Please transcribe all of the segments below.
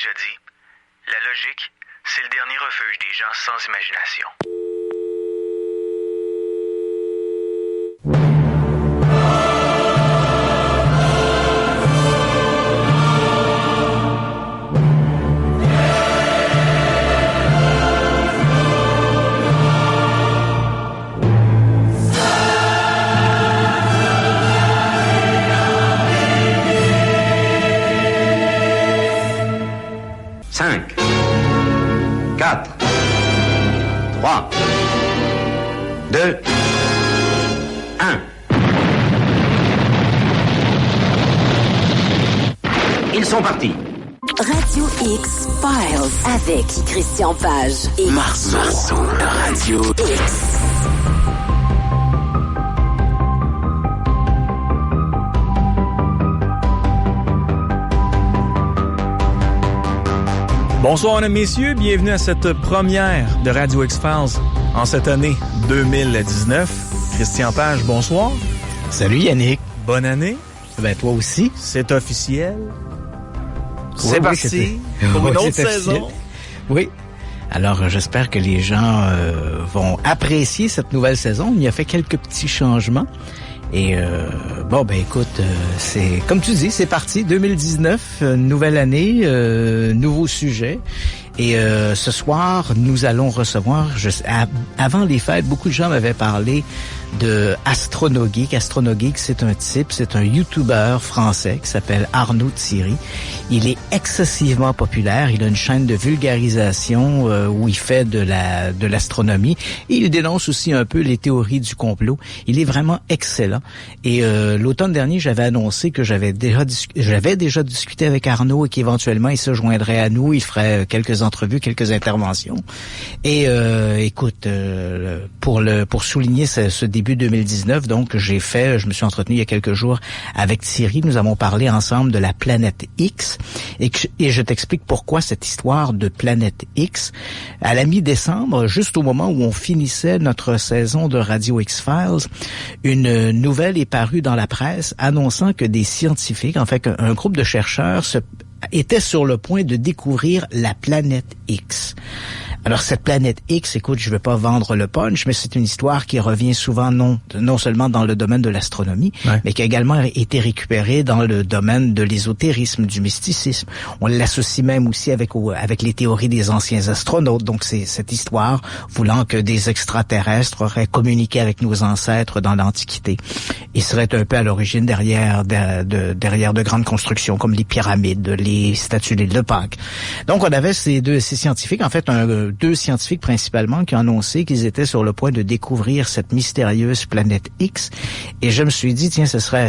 déjà dit, la logique, c'est le dernier refuge des gens sans imagination. Cinq, 4, 3, 2, 1. Ils sont partis. Radio X Files avec Christian Page et Marceau de Radio X. Bonsoir, mesdames, messieurs. Bienvenue à cette première de Radio X-Files en cette année 2019. Christian Page, bonsoir. Salut Yannick. Bonne année. Ben toi aussi. C'est officiel. C'est Oui, parti pour une autre saison. Oui. Alors, j'espère que les gens vont apprécier cette nouvelle saison. Il y a fait quelques petits changements. Et bon, ben écoute, c'est comme tu dis, c'est parti, 2019, nouvelle année, nouveau sujet. Et ce soir, nous allons recevoir, avant les fêtes, beaucoup de gens m'avaient parlé de AstronoGeek. AstronoGeek, c'est un type, c'est un YouTuber français qui s'appelle Arnaud Thierry. Il est excessivement populaire. Il a une chaîne de vulgarisation où il fait de l'astronomie. Et il dénonce aussi un peu les théories du complot. Il est vraiment excellent. Et l'automne dernier, j'avais annoncé que j'avais déjà discuté avec Arnaud et qu'éventuellement il se joindrait à nous. Il ferait quelques entrevues, quelques interventions. Et écoute, pour souligner ce début 2019, donc je me suis entretenu il y a quelques jours avec Thierry. Nous avons parlé ensemble de la planète X et je t'explique pourquoi cette histoire de planète X. À la mi-décembre, juste au moment où on finissait notre saison de Radio X-Files, une nouvelle est parue dans la presse annonçant que des scientifiques, en fait un groupe de chercheurs était sur le point de découvrir la planète X. Alors cette planète X, écoute, je ne vais pas vendre le punch, mais c'est une histoire qui revient souvent non seulement dans le domaine de l'astronomie, mais qui a également été récupérée dans le domaine de l'ésotérisme, du mysticisme. On l'associe même aussi avec les théories des anciens astronautes. Donc c'est cette histoire voulant que des extraterrestres auraient communiqué avec nos ancêtres dans l'Antiquité. Ils seraient un peu à l'origine derrière de grandes constructions comme les pyramides, les statues de Pâques. Donc on avait ces scientifiques, en fait deux scientifiques principalement, qui ont annoncé qu'ils étaient sur le point de découvrir cette mystérieuse planète X. Et je me suis dit, tiens, ce serait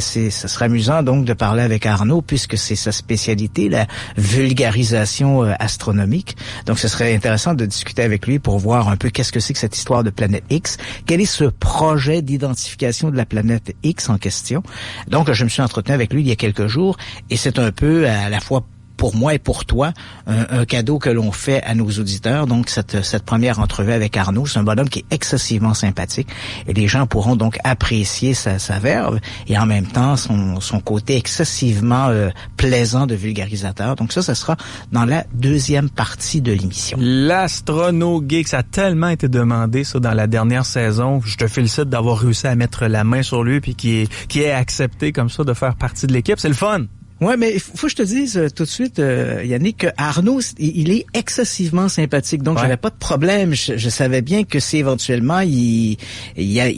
amusant donc de parler avec Arnaud, puisque c'est sa spécialité, la vulgarisation astronomique. Donc ce serait intéressant de discuter avec lui pour voir un peu qu'est-ce que c'est que cette histoire de planète X. Quel est ce projet d'identification de la planète X en question? Donc je me suis entretenu avec lui il y a quelques jours, et c'est un peu à la fois pour moi et pour toi, un cadeau que l'on fait à nos auditeurs. Donc, cette première entrevue avec Arnaud, c'est un bonhomme qui est excessivement sympathique et les gens pourront donc apprécier sa verve et en même temps son côté excessivement plaisant de vulgarisateur. Donc ça sera dans la deuxième partie de l'émission. L'AstronoGeek, ça a tellement été demandé, ça, dans la dernière saison. Je te félicite d'avoir réussi à mettre la main sur lui puis qui est accepté comme ça de faire partie de l'équipe. C'est le fun! Ouais, mais faut que je te dise tout de suite, Yannick, que Arnaud, il est excessivement sympathique. Donc, j'avais pas de problème. Je savais bien que si éventuellement il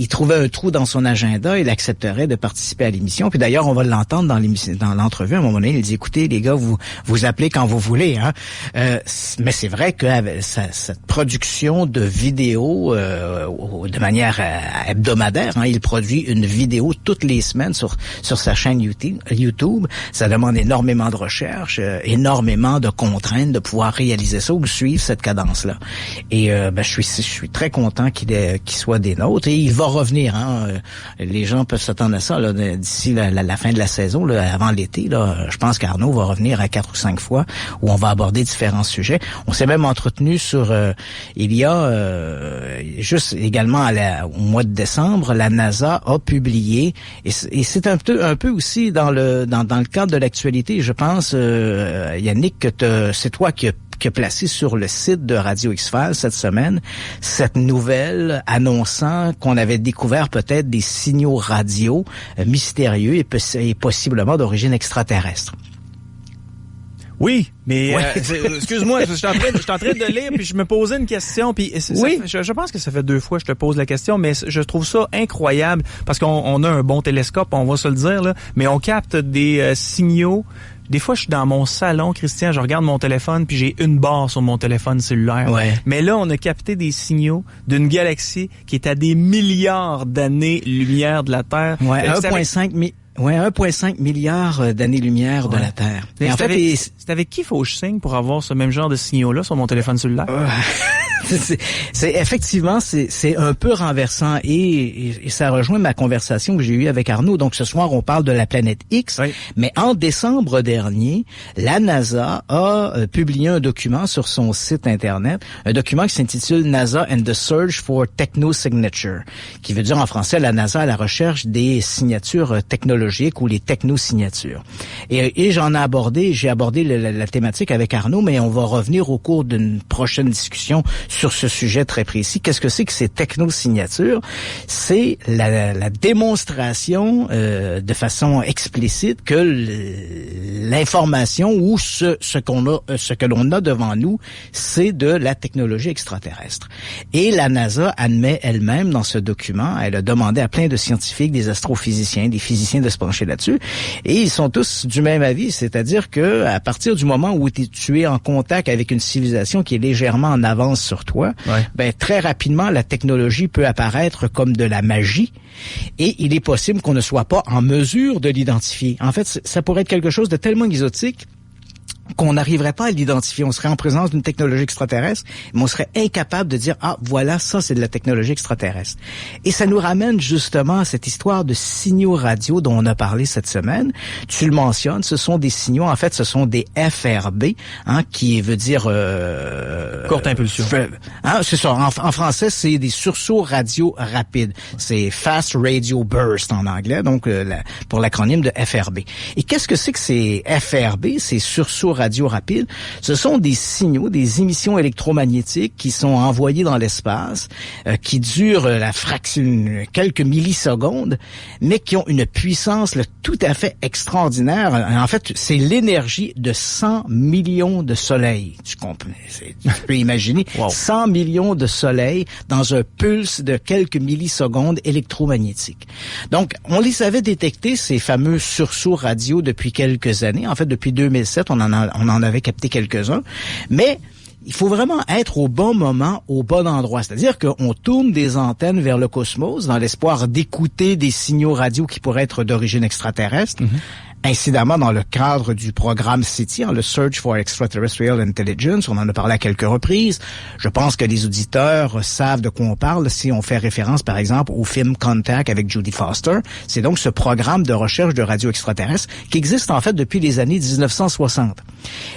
trouvait un trou dans son agenda, il accepterait de participer à l'émission. Puis d'ailleurs, on va l'entendre dans l'entrevue. À un moment donné, il dit, écoutez, les gars, vous appelez quand vous voulez, hein. Mais c'est vrai que cette production de vidéos de manière hebdomadaire, hein, il produit une vidéo toutes les semaines sur sa chaîne YouTube. Ça demande énormément de recherche, énormément de contraintes de pouvoir réaliser ça ou suivre cette cadence-là. Et je suis très content qu'il soit des nôtres. Et il va revenir. Hein. Les gens peuvent s'attendre à ça là, d'ici la fin de la saison, là, avant l'été. Là, je pense qu'Arnaud va revenir à 4 ou 5 fois où on va aborder différents sujets. On s'est même entretenu sur... il y a juste également au mois de décembre, la NASA a publié, et c'est un peu aussi dans le cadre de d'actualité. Je pense, Yannick, que c'est toi qui a placé sur le site de Radio X-Files cette semaine cette nouvelle annonçant qu'on avait découvert peut-être des signaux radio mystérieux et possiblement d'origine extraterrestre. Oui, mais Ouais. excuse-moi, je suis en train de lire puis je me posais une question puis Oui. je pense que ça fait 2 fois que je te pose la question, mais je trouve ça incroyable parce qu'on a un bon télescope, on va se le dire là, mais on capte des signaux. Des fois, je suis dans mon salon, Christian, je regarde mon téléphone puis j'ai une barre sur mon téléphone cellulaire. Ouais. Mais là, on a capté des signaux d'une galaxie qui est à des milliards d'années-lumière de la Terre. Ouais, 1,5 milliard d'années-lumière de la Terre. Et en fait, c'est avec qui faut que je signe pour avoir ce même genre de signaux-là sur mon téléphone cellulaire? c'est effectivement, c'est un peu renversant et ça rejoint ma conversation que j'ai eue avec Arnaud. Donc ce soir, on parle de la planète X, oui. Mais en décembre dernier, la NASA a publié un document sur son site internet, un document qui s'intitule NASA and the Search for Technosignature, qui veut dire en français la NASA à la recherche des signatures technologiques ou les technosignatures. Et j'ai abordé la thématique avec Arnaud, mais on va revenir au cours d'une prochaine discussion sur ce sujet très précis. Qu'est-ce que c'est que ces technosignatures? C'est la démonstration de façon explicite que l'information ou ce que l'on a devant nous, c'est de la technologie extraterrestre. Et la NASA admet elle-même dans ce document, elle a demandé à plein de scientifiques, des astrophysiciens, des physiciens de se pencher là-dessus, et ils sont tous du même avis, c'est-à-dire que à partir du moment où tu es en contact avec une civilisation qui est légèrement en avance sur toi, ouais. Ben très rapidement la technologie peut apparaître comme de la magie et il est possible qu'on ne soit pas en mesure de l'identifier. En fait, ça pourrait être quelque chose de tellement exotique qu'on n'arriverait pas à l'identifier. On serait en présence d'une technologie extraterrestre, mais on serait incapable de dire « Ah, voilà, ça, c'est de la technologie extraterrestre ». Et ça nous ramène justement à cette histoire de signaux radio dont on a parlé cette semaine. Tu le mentionnes, ce sont des signaux, en fait, ce sont des FRB, qui veut dire... courte impulsion. C'est ça. En français, c'est des sursauts radio rapides. C'est Fast Radio Burst en anglais, donc pour l'acronyme de FRB. Et qu'est-ce que c'est que ces FRB, ces sursauts radio rapide? Ce sont des signaux, des émissions électromagnétiques qui sont envoyées dans l'espace, qui durent quelques millisecondes, mais qui ont une puissance tout à fait extraordinaire. En fait, c'est l'énergie de 100 millions de soleils. Tu peux imaginer 100 millions de soleils dans un pulse de quelques millisecondes électromagnétiques. Donc, on les avait détectés, ces fameux sursauts radio, depuis quelques années. En fait, depuis 2007, on en avait capté quelques-uns, mais il faut vraiment être au bon moment, au bon endroit. C'est-à-dire qu'on tourne des antennes vers le cosmos dans l'espoir d'écouter des signaux radio qui pourraient être d'origine extraterrestre. Mm-hmm. Incidemment, dans le cadre du programme SETI, le Search for Extraterrestrial Intelligence, on en a parlé à quelques reprises. Je pense que les auditeurs savent de quoi on parle si on fait référence, par exemple, au film Contact avec Jodie Foster. C'est donc ce programme de recherche de radio extraterrestre qui existe en fait depuis les années 1960.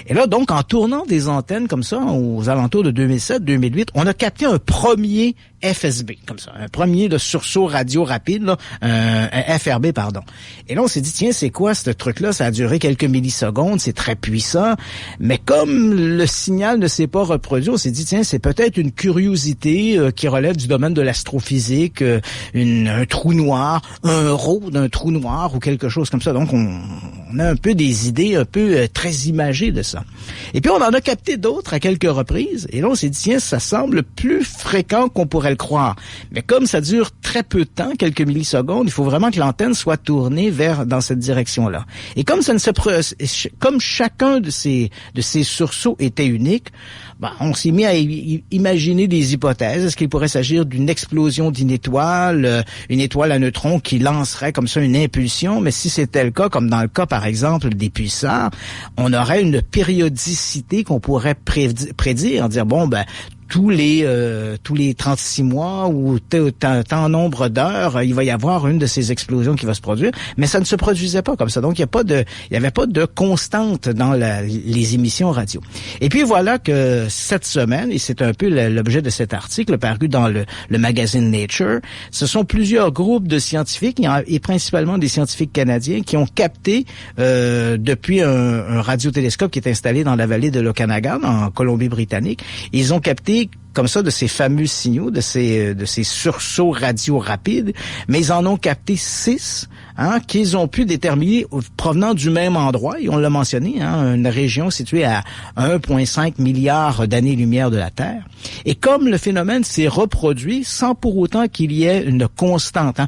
Et là, donc, en tournant des antennes comme ça, aux alentours de 2007-2008, on a capté un premier FSB, comme ça, un premier de sursaut radio rapide, là, un FRB, pardon. Et là, on s'est dit, tiens, c'est quoi ce truc-là? Ça a duré quelques millisecondes, c'est très puissant, mais comme le signal ne s'est pas reproduit, on s'est dit, tiens, c'est peut-être une curiosité qui relève du domaine de l'astrophysique, un trou noir, un rot d'un trou noir ou quelque chose comme ça. Donc, on a un peu des idées un peu très imagées de ça. Et puis, on en a capté d'autres à quelques reprises, et là, on s'est dit, tiens, ça semble plus fréquent qu'on pourrait le croire. Mais comme ça dure très peu de temps, quelques millisecondes, il faut vraiment que l'antenne soit tournée dans cette direction-là. Et comme comme chacun de ces sursauts était unique, on s'est mis à imaginer des hypothèses. Est-ce qu'il pourrait s'agir d'une explosion d'une étoile, une étoile à neutrons qui lancerait comme ça une impulsion? Mais si c'était le cas, comme dans le cas par exemple des pulsars, on aurait une périodicité qu'on pourrait prédire, dire tous les 36 mois ou tant nombre d'heures, il va y avoir une de ces explosions qui va se produire, mais ça ne se produisait pas comme ça. Donc il y avait pas de constante dans les émissions radio. Et puis voilà que cette semaine, et c'est un peu l'objet de cet article paru dans le magazine Nature, ce sont plusieurs groupes de scientifiques et principalement des scientifiques canadiens qui ont capté depuis un radiotélescope qui est installé dans la vallée de l'Okanagan en Colombie-Britannique. Ils ont capté comme ça de ces fameux signaux, de ces sursauts radio rapides, mais ils en ont capté 6 qu'ils ont pu déterminer provenant du même endroit, et on l'a mentionné, une région située à 1,5 milliard d'années-lumière de la Terre. Et comme le phénomène s'est reproduit sans pour autant qu'il y ait une constante,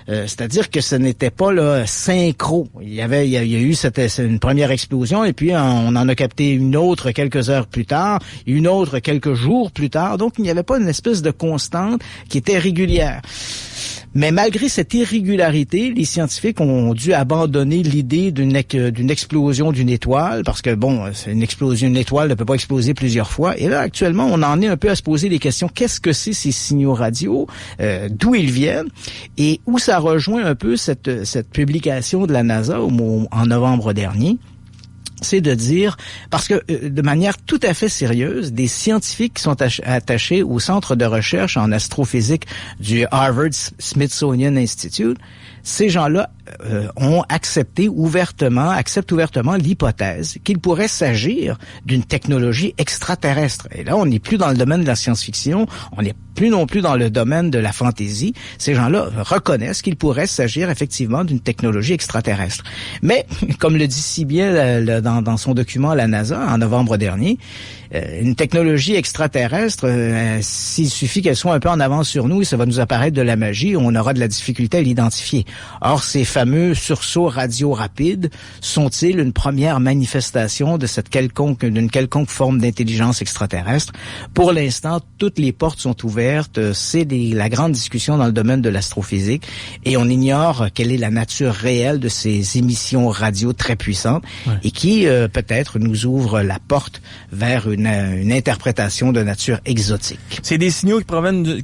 c'est-à-dire que ce n'était pas là synchro. Il y a eu une première explosion et puis on en a capté une autre quelques heures plus tard, une autre quelques jours plus tard. Donc il n'y avait pas une espèce de constante qui était régulière. Mais malgré cette irrégularité, les scientifiques ont dû abandonner l'idée d'une explosion d'une étoile, parce que une étoile ne peut pas exploser plusieurs fois. Et là, actuellement, on en est un peu à se poser les questions. Qu'est-ce que c'est ces signaux radio? D'où ils viennent? Et où ça rejoint un peu cette publication de la NASA en novembre dernier? C'est de dire, parce que de manière tout à fait sérieuse, des scientifiques qui sont attachés au centre de recherche en astrophysique du Harvard Smithsonian Institute, ces gens-là acceptent ouvertement l'hypothèse qu'il pourrait s'agir d'une technologie extraterrestre. Et là, on n'est plus dans le domaine de la science-fiction, on n'est plus non plus dans le domaine de la fantaisie. Ces gens-là reconnaissent qu'il pourrait s'agir effectivement d'une technologie extraterrestre. Mais, comme le dit si bien dans son document la NASA en novembre dernier, une technologie extraterrestre, s'il suffit qu'elle soit un peu en avance sur nous, ça va nous apparaître de la magie, on aura de la difficulté à l'identifier. Or, ces fameux sursauts radio rapides sont-ils une première manifestation d'une quelconque forme d'intelligence extraterrestre? Pour l'instant, toutes les portes sont ouvertes. C'est la grande discussion dans le domaine de l'astrophysique et on ignore quelle est la nature réelle de ces émissions radio très puissantes et qui peut-être nous ouvre la porte vers une interprétation de nature exotique. C'est des signaux qui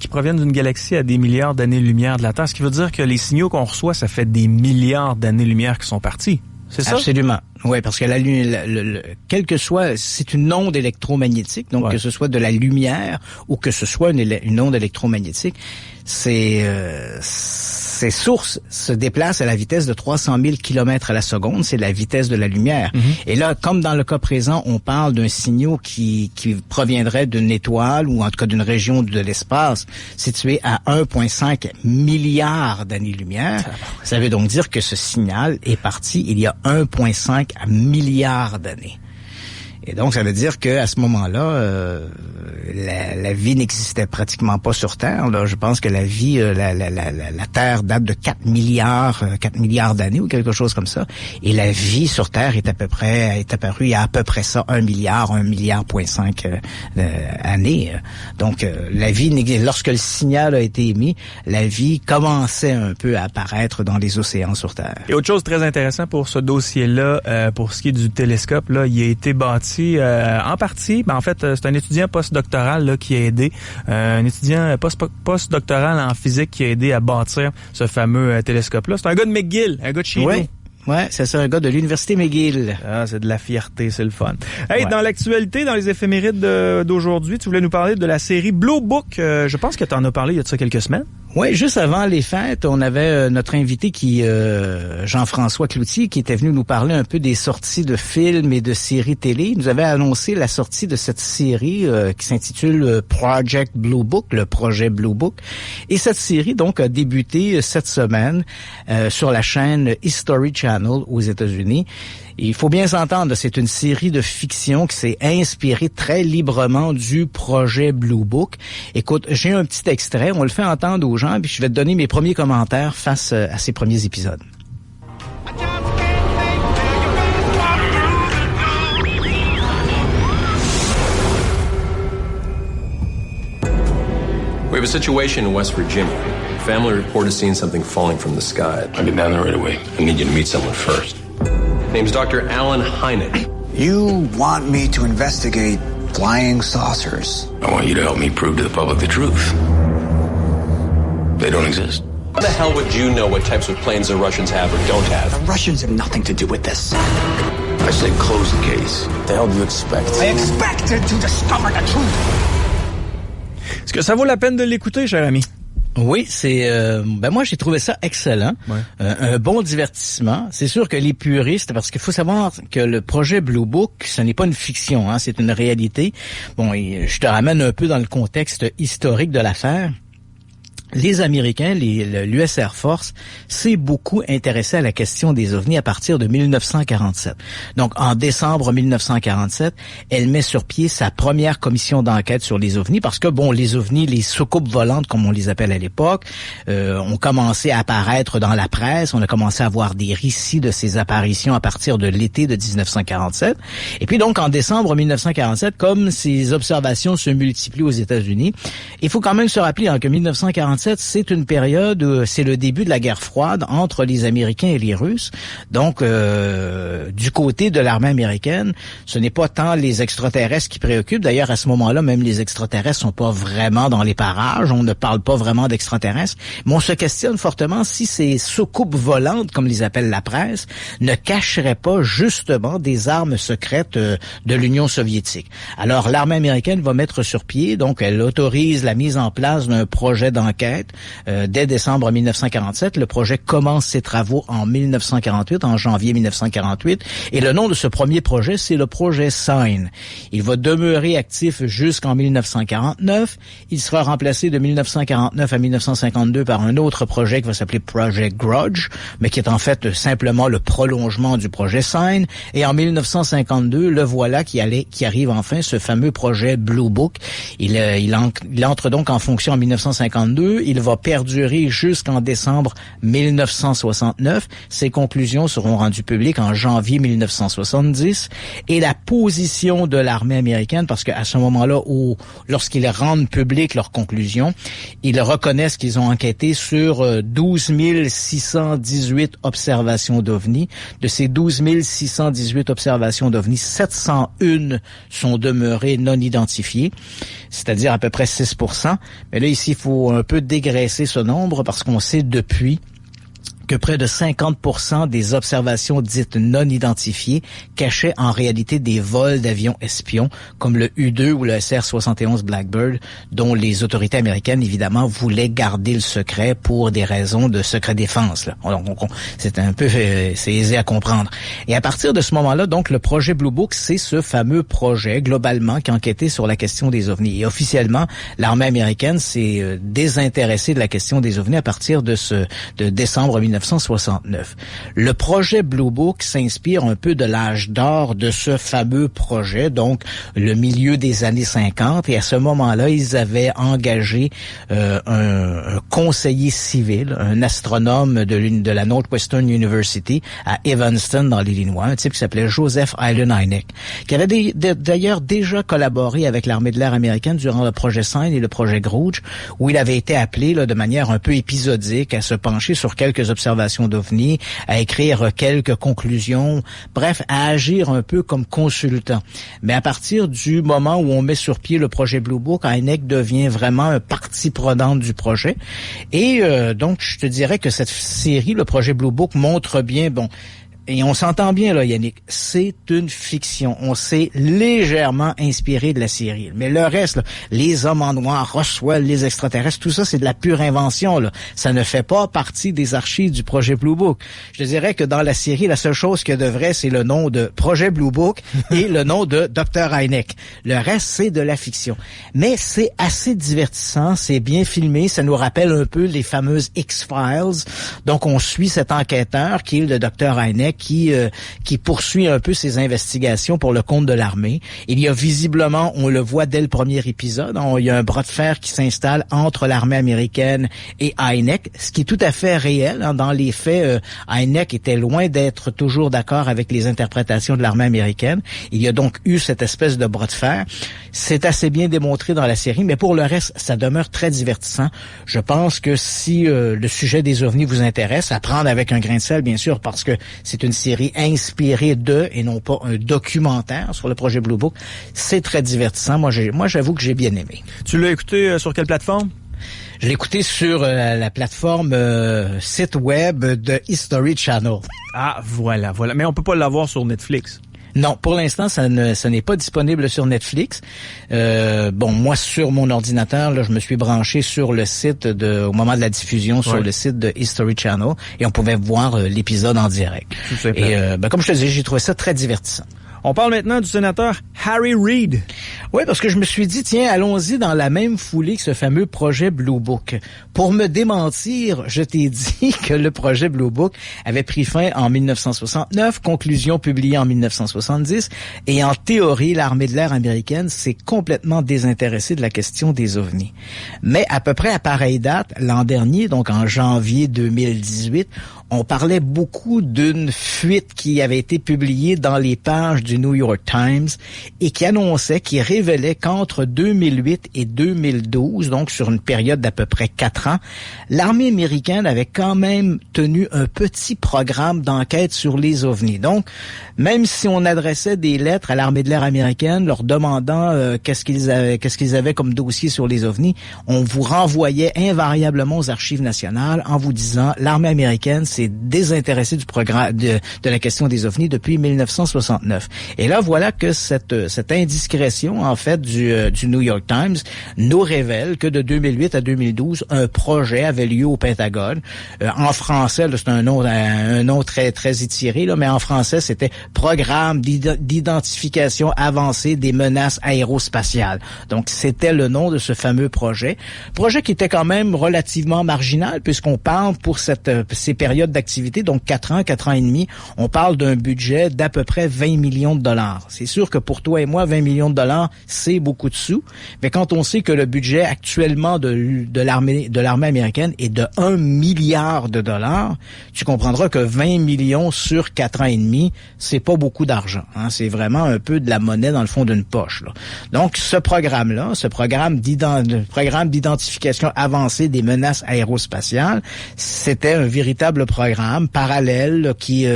proviennent d'une galaxie à des milliards d'années-lumière de la Terre, ce qui veut dire que les signaux qu'on reçoit, ça fait des milliards d'années-lumière qui sont partis. C'est ça? Absolument. Oui, parce que quel que soit, c'est une onde électromagnétique, donc que ce soit de la lumière ou que ce soit une onde électromagnétique, ces sources se déplacent à la vitesse de 300 000 km à la seconde, c'est la vitesse de la lumière. Mm-hmm. Et là, comme dans le cas présent, on parle d'un signal qui proviendrait d'une étoile ou en tout cas d'une région de l'espace située à 1,5 milliard d'années-lumière. Ça veut donc dire que ce signal est parti il y a 1,5 milliard d'années. Et donc, ça veut dire que à ce moment-là, la vie n'existait pratiquement pas sur Terre. Là, je pense que la vie, la Terre date de 4 milliards d'années ou quelque chose comme ça. Et la vie sur Terre est apparue il y a à peu près ça, 1 milliard 5 années. Donc, la vie, lorsque le signal a été émis, la vie commençait un peu à apparaître dans les océans sur Terre. Et autre chose très intéressante pour ce dossier-là, pour ce qui est du télescope, là, il a été bâti en partie, en fait, c'est un étudiant postdoctoral là, qui a aidé, un étudiant postdoctoral en physique qui a aidé à bâtir ce fameux télescope-là. C'est un gars de McGill, un gars de chez nous. Ouais, c'est un gars de l'Université McGill. Ah, c'est de la fierté, c'est le fun. Hey, dans l'actualité, dans les éphémérides d'aujourd'hui, tu voulais nous parler de la série Blue Book. Je pense que tu en as parlé il y a de ça quelques semaines. Oui, juste avant les fêtes, on avait notre invité Jean-François Cloutier, qui était venu nous parler un peu des sorties de films et de séries télé. Il nous avait annoncé la sortie de cette série qui s'intitule Project Blue Book, le projet Blue Book. Et cette série, donc, a débuté cette semaine sur la chaîne History Channel aux États-Unis. Il faut bien s'entendre, c'est une série de fiction qui s'est inspirée très librement du projet Blue Book. Écoute, j'ai un petit extrait, on le fait entendre aux gens, puis je vais te donner mes premiers commentaires face à ces premiers épisodes. We have a situation in West Virginia. Family report has seen something falling from the sky. I'll get down there right away. I need you to meet someone first. Name's Dr. Alan Hynek. You want me to investigate flying saucers. I want you to help me prove to the public the truth. They don't exist. How the hell would you know what types of planes the Russians have or don't have? The Russians have nothing to do with this. I say close the case. What the hell do you expect? I expected to discover the truth. Est-ce que ça vaut la peine de l'écouter, cher ami? Oui, c'est moi j'ai trouvé ça excellent, un bon divertissement. C'est sûr que les puristes, parce qu'il faut savoir que le projet Blue Book, ce n'est pas une fiction, hein, c'est une réalité. Bon, et je te ramène un peu dans le contexte historique de l'affaire. Les Américains, l'US Air Force, s'est beaucoup intéressé à la question des ovnis à partir de 1947. Donc, en décembre 1947, elle met sur pied sa première commission d'enquête sur les ovnis parce que, bon, les ovnis, les soucoupes volantes, comme on les appelle à l'époque, ont commencé à apparaître dans la presse. On a commencé à voir des récits de ces apparitions à partir de l'été de 1947. Et puis, donc, en décembre 1947, comme ces observations se multiplient aux États-Unis, il faut quand même se rappeler que 1947, c'est une période où c'est le début de la guerre froide entre les Américains et les Russes. Donc, du côté de l'armée américaine, ce n'est pas tant les extraterrestres qui préoccupent. D'ailleurs, à ce moment-là, même les extraterrestres sont pas vraiment dans les parages. On ne parle pas vraiment d'extraterrestres. Mais on se questionne fortement si ces soucoupes volantes, comme les appelle la presse, ne cacheraient pas justement des armes secrètes de l'Union soviétique. Alors, l'armée américaine va mettre sur pied, donc elle autorise la mise en place d'un projet d'enquête dès décembre 1947. Le projet commence ses travaux en 1948, en janvier 1948. Et le nom de ce premier projet, c'est le projet Sign. Il va demeurer actif jusqu'en 1949. Il sera remplacé de 1949 à 1952 par un autre projet qui va s'appeler Project Grudge, mais qui est en fait simplement le prolongement du projet Sign. Et en 1952, le voilà qui arrive enfin, ce fameux projet Blue Book. Il entre donc en fonction en 1952. Il va perdurer jusqu'en décembre 1969. Ses conclusions seront rendues publiques en janvier 1970. Et la position de l'armée américaine, parce qu'à ce moment-là, lorsqu'ils rendent publiques leurs conclusions, ils reconnaissent qu'ils ont enquêté sur 12 618 observations d'OVNI. De ces 12 618 observations d'OVNI, 701 sont demeurées non identifiées, c'est-à-dire à peu près 6%. Mais là, ici, il faut un peu dégraisser ce nombre parce qu'on sait depuis que près de 50% des observations dites non identifiées cachaient en réalité des vols d'avions espions comme le U-2 ou le SR-71 Blackbird, dont les autorités américaines, évidemment, voulaient garder le secret pour des raisons de secret défense. Là. Donc, c'est un peu, c'est aisé à comprendre. Et à partir de ce moment-là, donc, le projet Blue Book, c'est ce fameux projet, globalement, qui enquêtait sur la question des ovnis. Et officiellement, l'armée américaine s'est désintéressée de la question des ovnis à partir de décembre 1969. Le projet Blue Book s'inspire un peu de l'âge d'or de ce fameux projet, donc le milieu des années 50. Et à ce moment-là, ils avaient engagé un conseiller civil, un astronome de la Northwestern University à Evanston, dans l'Illinois, un type qui s'appelait Joseph Allen Hynek, qui avait d'ailleurs déjà collaboré avec l'armée de l'air américaine durant le projet Sign et le projet Grudge, où il avait été appelé de manière un peu épisodique à se pencher sur quelques observations d'OVNI, à écrire quelques conclusions, bref, à agir un peu comme consultant. Mais à partir du moment où on met sur pied le projet Blue Book, Hynek devient vraiment un partie prenante du projet. Et donc, je te dirais que cette série, le projet Blue Book, montre bien, et on s'entend bien, là, Yannick, c'est une fiction. On s'est légèrement inspiré de la série. Mais le reste, là, les hommes en noir, Roswell, les extraterrestres, tout ça, c'est de la pure invention, là. Ça ne fait pas partie des archives du projet Blue Book. Je te dirais que dans la série, la seule chose que devrait, c'est le nom de projet Blue Book et le nom de Dr. Hynek. Le reste, c'est de la fiction. Mais c'est assez divertissant, c'est bien filmé, ça nous rappelle un peu les fameuses X-Files. Donc, on suit cet enquêteur qui est le Dr. Hynek, qui poursuit un peu ses investigations pour le compte de l'armée. Il y a visiblement, on le voit dès le premier épisode, il y a un bras de fer qui s'installe entre l'armée américaine et Hynek, ce qui est tout à fait réel. Dans les faits, Hynek était loin d'être toujours d'accord avec les interprétations de l'armée américaine. Il y a donc eu cette espèce de bras de fer. C'est assez bien démontré dans la série, mais pour le reste, ça demeure très divertissant. Je pense que si le sujet des ovnis vous intéresse, à prendre avec un grain de sel, bien sûr, parce que c'est est une série inspirée de et non pas un documentaire sur le projet Blue Book. C'est très divertissant. Moi, j'avoue que j'ai bien aimé. Tu l'as écouté sur quelle plateforme? Je l'ai écouté sur la plateforme site web de History Channel. Ah, voilà. Mais on peut pas l'avoir sur Netflix. Non, pour l'instant, ça n'est pas disponible sur Netflix. Moi, sur mon ordinateur, là, je me suis branché sur le site au moment de la diffusion, sur le site de History Channel, et on pouvait voir l'épisode en direct. Tout simplement. Et comme je te disais, j'ai trouvé ça très divertissant. On parle maintenant du sénateur Harry Reid. Oui, parce que je me suis dit, tiens, allons-y dans la même foulée que ce fameux projet Blue Book. Pour me démentir, je t'ai dit que le projet Blue Book avait pris fin en 1969, conclusion publiée en 1970, et en théorie, l'armée de l'air américaine s'est complètement désintéressée de la question des ovnis. Mais à peu près à pareille date, l'an dernier, donc en janvier 2018, on parlait beaucoup d'une fuite qui avait été publiée dans les pages du New York Times et qui révélait qu'entre 2008 et 2012, donc sur une période d'à peu près 4 ans, l'armée américaine avait quand même tenu un petit programme d'enquête sur les ovnis. Donc, même si on adressait des lettres à l'armée de l'air américaine leur demandant qu'est-ce qu'ils avaient comme dossier sur les ovnis, on vous renvoyait invariablement aux archives nationales en vous disant l'armée américaine s'est désintéressée du programme de la question des ovnis depuis 1969. Et là, voilà que cette indiscrétion, en fait, du New York Times nous révèle que de 2008 à 2012, un projet avait lieu au Pentagone. En français, là, c'est un nom très, très étiré, là, mais en français, c'était Programme d'identification avancée des menaces aérospatiales. Donc, c'était le nom de ce fameux projet. Projet qui était quand même relativement marginal, puisqu'on parle pour ces périodes d'activité, donc 4 ans et demi, on parle d'un budget d'à peu près 20 millions de dollars. C'est sûr que pour toi et moi, 20 millions de dollars, c'est beaucoup de sous. Mais quand on sait que le budget actuellement de l'armée américaine est de 1 milliard de dollars, tu comprendras que 20 millions sur 4 ans et demi, c'est pas beaucoup d'argent. Hein. C'est vraiment un peu de la monnaie dans le fond d'une poche. Là. Donc, ce programme d'identification avancée des menaces aérospatiales, c'était un véritable programme parallèle là, qui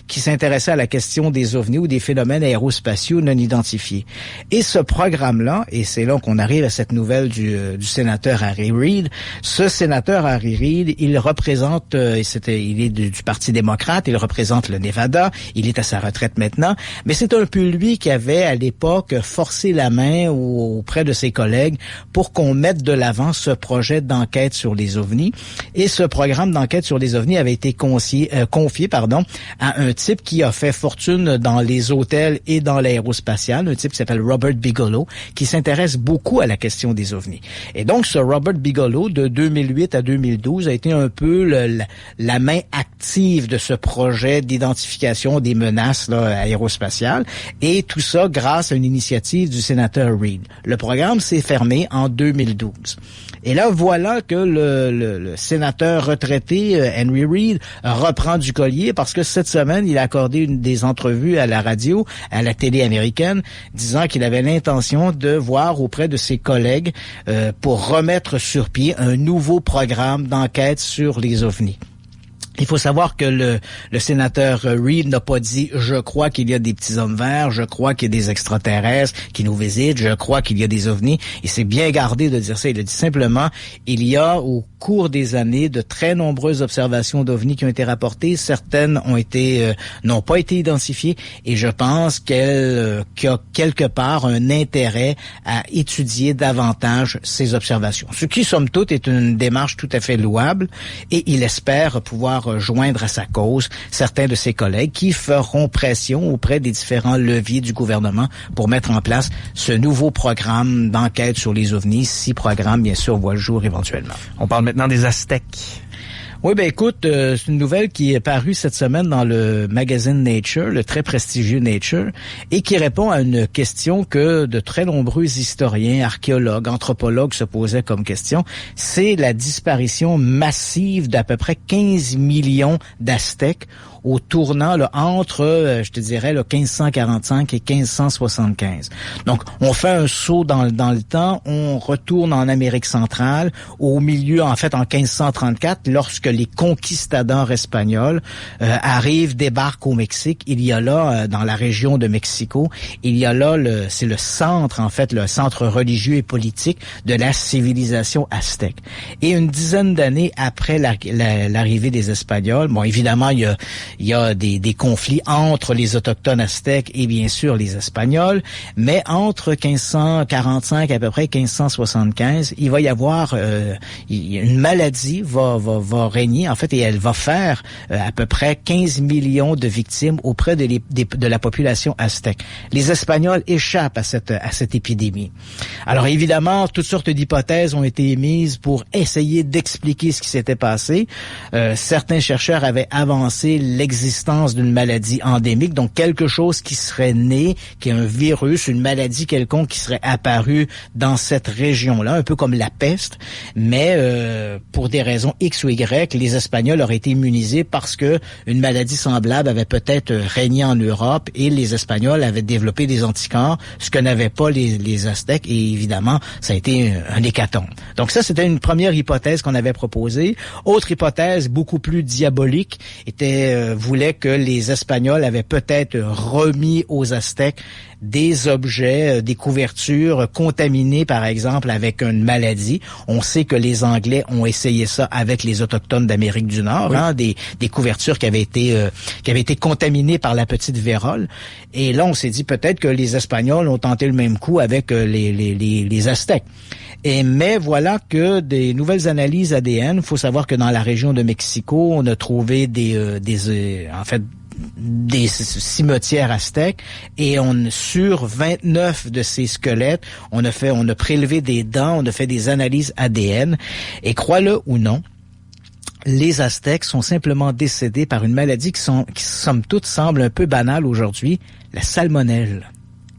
s'intéressait à la question des ovnis ou des phénomènes aérospatiaux non identifiés. Et ce programme-là, et c'est là qu'on arrive à cette nouvelle du sénateur Harry Reid, ce sénateur Harry Reid, il représente, il est du Parti démocrate, il représente le Nevada, il est à sa retraite maintenant, mais c'est un peu lui qui avait à l'époque forcé la main auprès de ses collègues pour qu'on mette de l'avant ce projet d'enquête sur les ovnis. Et ce programme d'enquête sur les ovnis avait été confié à un type qui a fait fortune dans les hôtels et dans l'aérospatial, un type qui s'appelle Robert Bigelow, qui s'intéresse beaucoup à la question des ovnis. Et donc, ce Robert Bigelow, de 2008 à 2012, a été un peu la main active de ce projet d'identification des menaces là, aérospatiales, et tout ça grâce à une initiative du sénateur Reid. Le programme s'est fermé en 2012. Et là, voilà que le sénateur retraité Henry Reid reprend du collier parce que cette semaine, il a accordé des entrevues à la radio, à la télé américaine, disant qu'il avait l'intention de voir auprès de ses collègues pour remettre sur pied un nouveau programme d'enquête sur les ovnis. Il faut savoir que le sénateur Reid n'a pas dit « je crois qu'il y a des petits hommes verts, je crois qu'il y a des extraterrestres qui nous visitent, je crois qu'il y a des ovnis ». Il s'est bien gardé de dire ça. Il a dit simplement « il y a au cours des années de très nombreuses observations d'ovnis qui ont été rapportées. Certaines n'ont pas été identifiées et je pense qu'il y a quelque part un intérêt à étudier davantage ces observations. » Ce qui, somme toute, est une démarche tout à fait louable et il espère pouvoir joindre à sa cause certains de ses collègues qui feront pression auprès des différents leviers du gouvernement pour mettre en place ce nouveau programme d'enquête sur les ovnis, si programme, bien sûr, voit le jour éventuellement. On parle maintenant des Aztèques. Oui, ben écoute, c'est une nouvelle qui est parue cette semaine dans le magazine Nature, le très prestigieux Nature, et qui répond à une question que de très nombreux historiens, archéologues, anthropologues se posaient comme question. C'est la disparition massive d'à peu près 15 millions d'Aztèques au tournant là, entre, je te dirais, là, 1545 et 1575. Donc, on fait un saut dans le temps, on retourne en Amérique centrale, au milieu, en fait, en 1534, lorsque les conquistadors espagnols arrivent, débarquent au Mexique. Il y a là, dans la région de Mexico, il y a là, c'est le centre, en fait, le centre religieux et politique de la civilisation aztèque. Et une dizaine d'années après l'arrivée des Espagnols, bon, évidemment, il y a des conflits entre les autochtones aztèques et bien sûr les Espagnols, mais entre 1545 à peu près 1575, il va y avoir une maladie va régner en fait et elle va faire à peu près 15 millions de victimes auprès de la population aztèque. Les Espagnols échappent à cette épidémie. Alors évidemment, toutes sortes d'hypothèses ont été émises pour essayer d'expliquer ce qui s'était passé. Certains chercheurs avaient avancé l'existence d'une maladie endémique, donc quelque chose qui serait né, qui est un virus, une maladie quelconque qui serait apparue dans cette région-là, un peu comme la peste, mais pour des raisons X ou Y, les Espagnols auraient été immunisés parce que une maladie semblable avait peut-être régné en Europe et les Espagnols avaient développé des anticorps, ce que n'avaient pas les Aztèques, et évidemment, ça a été un hécatombe. Donc ça, c'était une première hypothèse qu'on avait proposée. Autre hypothèse, beaucoup plus diabolique, voulait que les Espagnols avaient peut-être remis aux Aztèques des objets, des couvertures contaminées, par exemple, avec une maladie. On sait que les Anglais ont essayé ça avec les Autochtones d'Amérique du Nord, oui. Des couvertures qui avaient été contaminées par la petite vérole. Et là, on s'est dit peut-être que les Espagnols ont tenté le même coup avec les Aztèques. Mais voilà que des nouvelles analyses ADN, il faut savoir que dans la région de Mexico, on a trouvé des cimetières aztèques et sur 29 de ces squelettes, on a prélevé des dents, on a fait des analyses ADN et crois-le ou non, les Aztèques sont simplement décédés par une maladie qui somme toute semble un peu banale aujourd'hui, la salmonelle.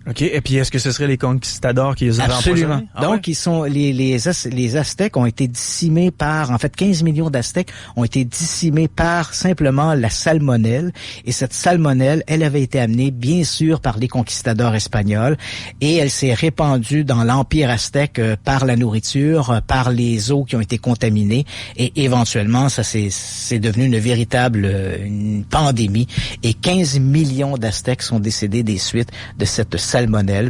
OK. Et puis, est-ce que ce serait les conquistadors qui les avaient empoisonnés? Absolument. Donc, ils sont, les Aztèques ont été décimés par, en fait, 15 millions d'Aztèques ont été décimés par simplement la salmonelle. Et cette salmonelle, elle avait été amenée, bien sûr, par les conquistadors espagnols. Et elle s'est répandue dans l'Empire aztèque par la nourriture, par les eaux qui ont été contaminées. Et éventuellement, ça c'est devenu une véritable une pandémie. Et 15 millions d'Aztèques sont décédés des suites de cette salmonelle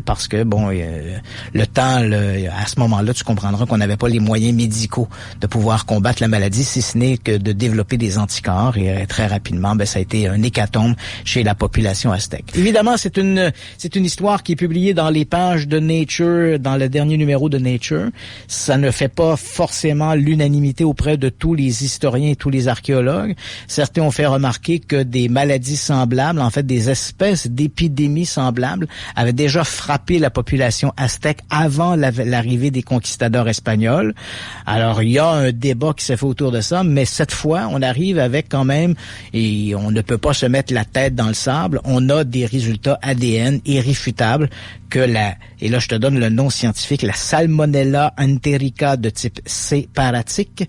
parce que, bon, le temps, à ce moment-là, tu comprendras qu'on n'avait pas les moyens médicaux de pouvoir combattre la maladie, si ce n'est que de développer des anticorps. Et très rapidement, ça a été un hécatombe chez la population aztèque. Évidemment, c'est une histoire qui est publiée dans les pages de Nature, dans le dernier numéro de Nature. Ça ne fait pas forcément l'unanimité auprès de tous les historiens et tous les archéologues. Certains ont fait remarquer que des maladies semblables, en fait, des espèces d'épidémies semblables, avaient déjà frappé la population aztèque avant l'arrivée des conquistadors espagnols. Alors, il y a un débat qui s'est fait autour de ça, mais cette fois, on arrive avec quand même, et on ne peut pas se mettre la tête dans le sable, on a des résultats ADN irréfutables que et là je te donne le nom scientifique, la Salmonella enterica de type C paratique,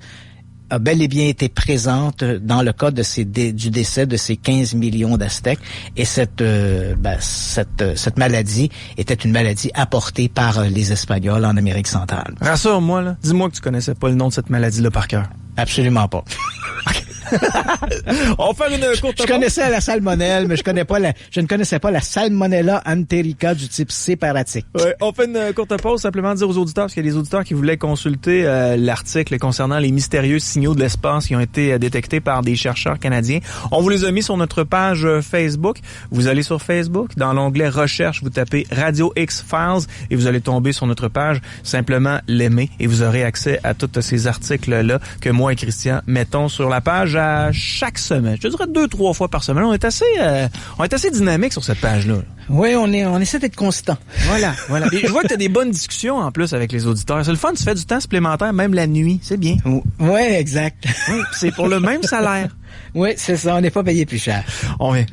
a bel et bien été présente dans le cas du décès de ces 15 millions d'Aztèques. Et cette maladie était une maladie apportée par les Espagnols en Amérique centrale. Rassure-moi, là. Dis-moi que tu connaissais pas le nom de cette maladie-là par cœur. Absolument pas. On va faire une courte Je connaissais la salmonelle, mais je ne connaissais pas la Salmonella enterica du type C paratique. Ouais, on fait une courte pause, simplement dire aux auditeurs, parce qu'il y a des auditeurs qui voulaient consulter l'article concernant les mystérieux signaux de l'espace qui ont été détectés par des chercheurs canadiens. On vous les a mis sur notre page Facebook. Vous allez sur Facebook, dans l'onglet Recherche, vous tapez Radio X Files et vous allez tomber sur notre page. Simplement l'aimer et vous aurez accès à tous ces articles-là que moi et Christian mettons sur la page à chaque semaine. Je te dirais 2-3 fois par semaine. On est assez dynamique sur cette page-là. Oui, on essaie d'être constant. Voilà. Et je vois que tu as des bonnes discussions en plus avec les auditeurs. C'est le fun, tu fais du temps supplémentaire, même la nuit. C'est bien. Oui, exact. Oui, c'est pour le même salaire. Oui, c'est ça. On n'est pas payé plus cher. On vient.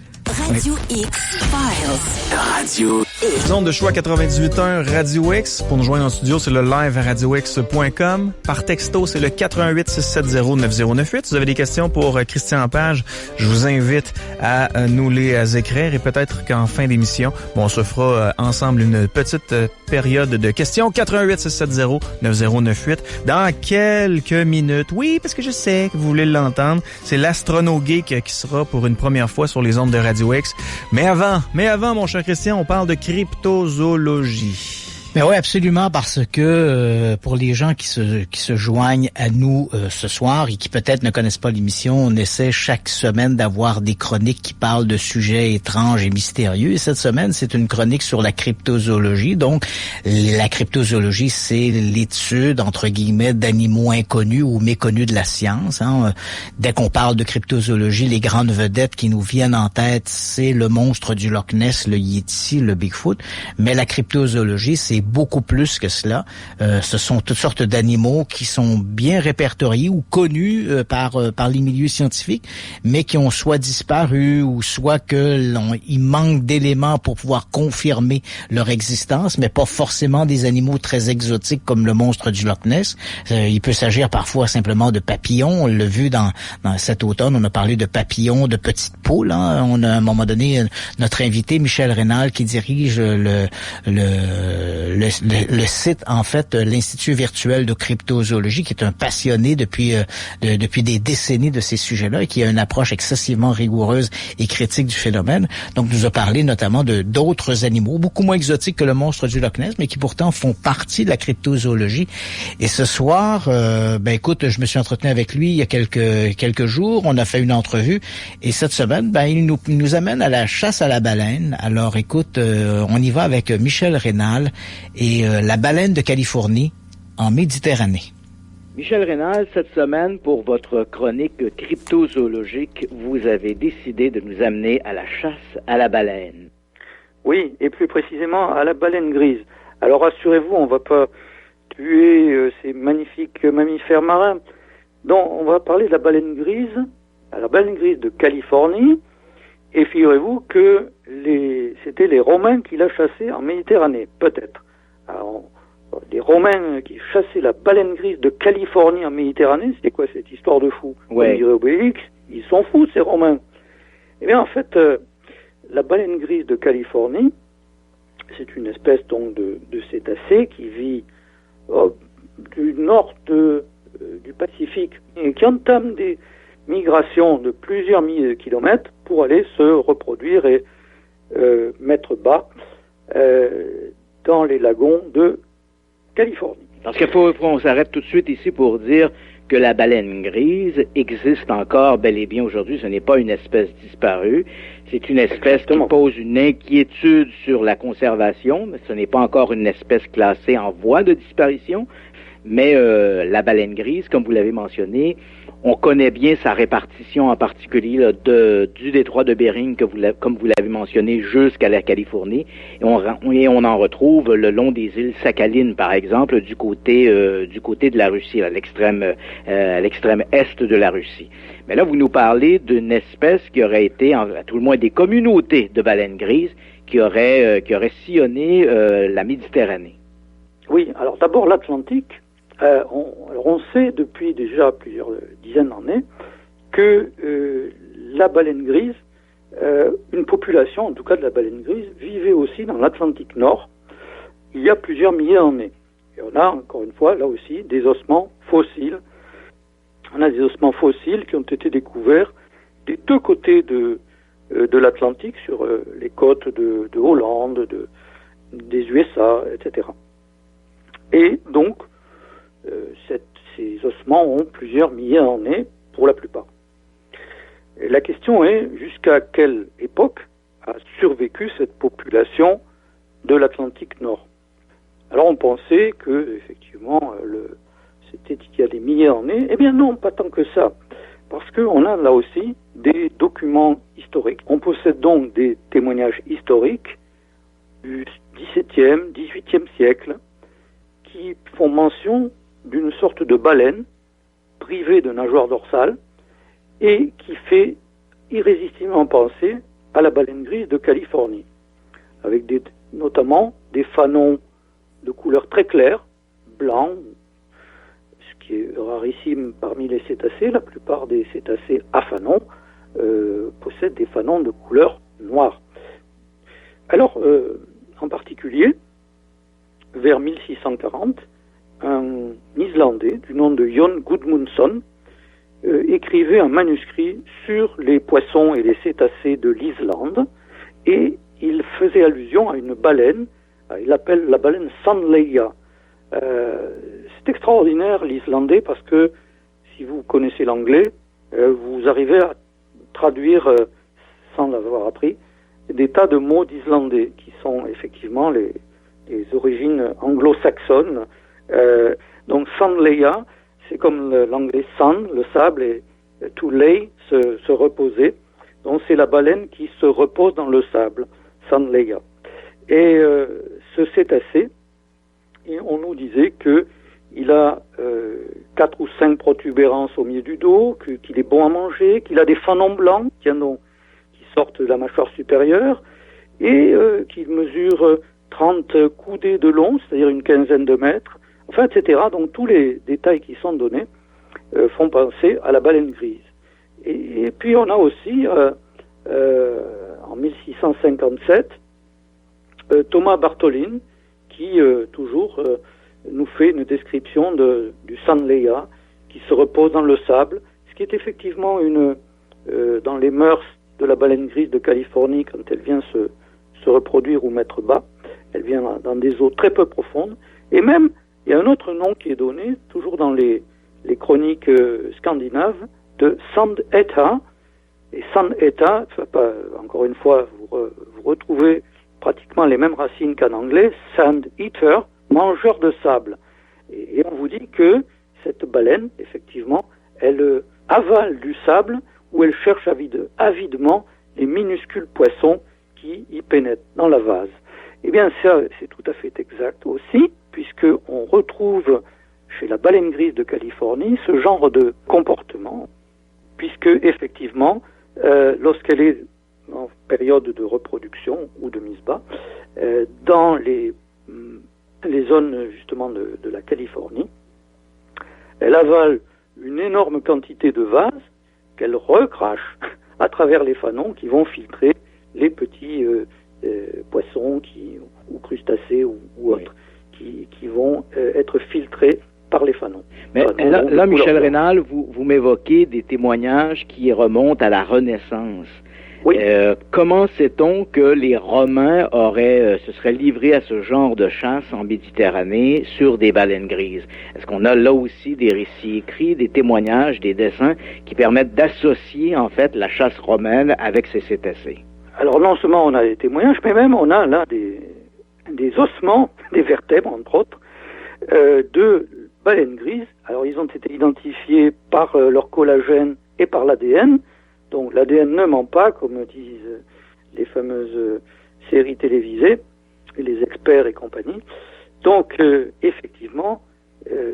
Radio X Files. Radio X. Zone de choix 98.1 Radio X. Pour nous joindre en studio, c'est le live à radiox.com. Par texto, c'est le 418-670-9098. Si vous avez des questions pour Christian Page, je vous invite à nous les écrire et peut-être qu'en fin d'émission, on se fera ensemble une petite période de questions. 418-670-9098. Dans quelques minutes, oui, parce que je sais que vous voulez l'entendre, c'est l'Astrono Geek qui sera pour une première fois sur les ondes de Radio X. Mais avant, mon cher Christian, on parle de cryptozoologie. Ben oui, absolument, parce que pour les gens qui se joignent à nous ce soir et qui peut-être ne connaissent pas l'émission, on essaie chaque semaine d'avoir des chroniques qui parlent de sujets étranges et mystérieux. Et cette semaine, c'est une chronique sur la cryptozoologie. Donc, la cryptozoologie, c'est l'étude, entre guillemets, d'animaux inconnus ou méconnus de la science. Hein. Dès qu'on parle de cryptozoologie, les grandes vedettes qui nous viennent en tête, c'est le monstre du Loch Ness, le Yeti, le Bigfoot. Mais la cryptozoologie, c'est beaucoup plus que cela. Ce sont toutes sortes d'animaux qui sont bien répertoriés ou connus par les milieux scientifiques, mais qui ont soit disparu ou soit il manque d'éléments pour pouvoir confirmer leur existence, mais pas forcément des animaux très exotiques comme le monstre du Loch Ness. Il peut s'agir parfois simplement de papillons. On l'a vu dans cet automne, on a parlé de papillons, de petites poules. Hein. On a à un moment donné notre invité Michel Rénal qui dirige le site, en fait, l'Institut virtuel de cryptozoologie, qui est un passionné depuis des décennies de ces sujets-là et qui a une approche excessivement rigoureuse et critique du phénomène. Donc, nous a parlé notamment d'autres animaux, beaucoup moins exotiques que le monstre du Loch Ness, mais qui pourtant font partie de la cryptozoologie. Et ce soir, écoute, je me suis entretenu avec lui il y a quelques jours. On a fait une entrevue. Et cette semaine, il nous amène à la chasse à la baleine. Alors, écoute, on y va avec Michel Rénal et la baleine de Californie en Méditerranée. Michel Rénal, cette semaine, pour votre chronique cryptozoologique, vous avez décidé de nous amener à la chasse à la baleine. Oui, et plus précisément à la baleine grise. Alors rassurez-vous, on ne va pas tuer ces magnifiques mammifères marins. Donc on va parler de la baleine grise de Californie, et figurez-vous que c'était les Romains qui la chassaient en Méditerranée, peut-être. Alors, les Romains qui chassaient la baleine grise de Californie en Méditerranée, c'était quoi cette histoire de fou? Ouais. Comme dirait Obélix, ils sont fous ces Romains. Eh bien en fait, la baleine grise de Californie, c'est une espèce donc de cétacé qui vit du nord du Pacifique et qui entame des migrations de plusieurs milliers de kilomètres pour aller se reproduire et mettre bas dans les lagons de Californie. Parce qu'il faut on s'arrête tout de suite ici pour dire que la baleine grise existe encore bel et bien aujourd'hui. Ce n'est pas une espèce disparue. C'est une espèce qui pose une inquiétude sur la conservation, mais ce n'est pas encore une espèce classée en voie de disparition. Mais la baleine grise, comme vous l'avez mentionné, on connaît bien sa répartition, en particulier là, du détroit de Bering, comme vous l'avez mentionné, jusqu'à la Californie. Et on en retrouve le long des îles Sakhalines, par exemple, du côté de la Russie, à l'extrême est de la Russie. Mais là, vous nous parlez d'une espèce qui aurait été, à tout le moins des communautés de baleines grises, qui auraient sillonné la Méditerranée. Oui, alors d'abord l'Atlantique. On sait depuis déjà plusieurs dizaines d'années que la baleine grise, une population, en tout cas de la baleine grise, vivait aussi dans l'Atlantique Nord il y a plusieurs milliers d'années. Et on a, encore une fois, là aussi, des ossements fossiles. On a des ossements fossiles qui ont été découverts des deux côtés de l'Atlantique, sur les côtes de Hollande, des USA, etc. Et donc, ces ossements ont plusieurs milliers d'années pour la plupart. Et la question est jusqu'à quelle époque a survécu cette population de l'Atlantique Nord. Alors on pensait que effectivement c'était il y a des milliers d'années. Eh bien non, pas tant que ça, parce qu'on a là aussi des documents historiques. On possède donc des témoignages historiques du XVIIe, XVIIIe siècle qui font mention d'une sorte de baleine privée de nageoire dorsale et qui fait irrésistiblement penser à la baleine grise de Californie, avec des notamment des fanons de couleur très claire, blanc, ce qui est rarissime parmi les cétacés. La plupart des cétacés à fanons possèdent des fanons de couleur noire. Alors, en particulier, vers 1640, un Islandais du nom de Jón Gudmundsson écrivait un manuscrit sur les poissons et les cétacés de l'Islande, et il faisait allusion à une baleine, il l'appelle la baleine Sandleia. C'est extraordinaire l'islandais parce que si vous connaissez l'anglais, vous arrivez à traduire, sans l'avoir appris, des tas de mots d'islandais qui sont effectivement les origines anglo-saxonnes. Donc Sandleia, c'est comme l'anglais sand, le sable, et to lay, se reposer. Donc c'est la baleine qui se repose dans le sable, Sandleia. Et ce cétacé, et on nous disait que il a 4 ou 5 protubérances au milieu du dos, qu'il est bon à manger, qu'il a des fanons blancs qui sortent de la mâchoire supérieure, et qu'il mesure 30 coudées de long, c'est-à-dire une quinzaine de mètres, enfin, etc. Donc tous les détails qui sont donnés font penser à la baleine grise. Et puis on a aussi, en 1657, Thomas Bartholin, qui toujours nous fait une description du Sandleia, qui se repose dans le sable, ce qui est effectivement dans les mœurs de la baleine grise de Californie, quand elle vient se reproduire ou mettre bas, elle vient dans des eaux très peu profondes, et même, il y a un autre nom qui est donné, toujours dans les chroniques scandinaves, de Sandhetta. Et Sandhetta, encore une fois, vous retrouvez pratiquement les mêmes racines qu'en anglais, Sand Eater, mangeur de sable. Et on vous dit que cette baleine, effectivement, elle avale du sable où elle cherche avidement les minuscules poissons qui y pénètrent dans la vase. Eh bien, ça, c'est tout à fait exact aussi, puisqu'on retrouve chez la baleine grise de Californie ce genre de comportement, puisque, effectivement, lorsqu'elle est en période de reproduction ou de mise bas, dans les zones, justement, de la Californie, elle avale une énorme quantité de vase qu'elle recrache à travers les fanons qui vont filtrer les petits poissons ou crustacés ou autres qui vont être filtrés par les fanons. Mais là Michel Rénal, vous m'évoquez des témoignages qui remontent à la Renaissance. Oui. Comment sait-on que les Romains se seraient livrés à ce genre de chasse en Méditerranée sur des baleines grises? Est-ce qu'on a là aussi des récits écrits, des témoignages, des dessins qui permettent d'associer en fait la chasse romaine avec ces cétacés? Alors non seulement on a des témoignages, mais même on a là des ossements, des vertèbres entre autres, de baleines grises. Alors ils ont été identifiés par leur collagène et par l'ADN. Donc l'ADN ne ment pas, comme disent les fameuses séries télévisées, et les experts et compagnie. Donc effectivement,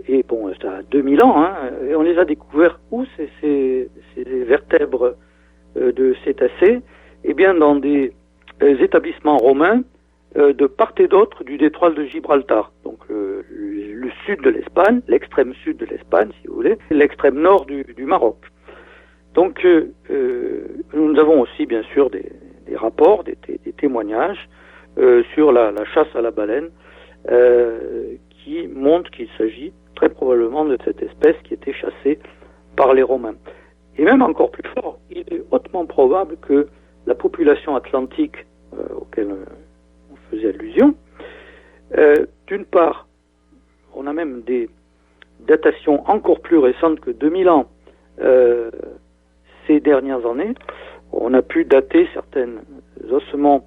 et bon, ça a 2000 ans, et on les a découverts où ces vertèbres de cétacés? Eh bien dans des établissements romains de part et d'autre du détroit de Gibraltar. Donc le sud de l'Espagne, l'extrême sud de l'Espagne, si vous voulez, l'extrême nord du Maroc. Donc nous avons aussi bien sûr des rapports, des témoignages sur la chasse à la baleine qui montrent qu'il s'agit très probablement de cette espèce qui était chassée par les Romains. Et même encore plus fort, il est hautement probable que la population atlantique auquel on faisait allusion, d'une part, on a même des datations encore plus récentes que 2000 ans ces dernières années. On a pu dater certains ossements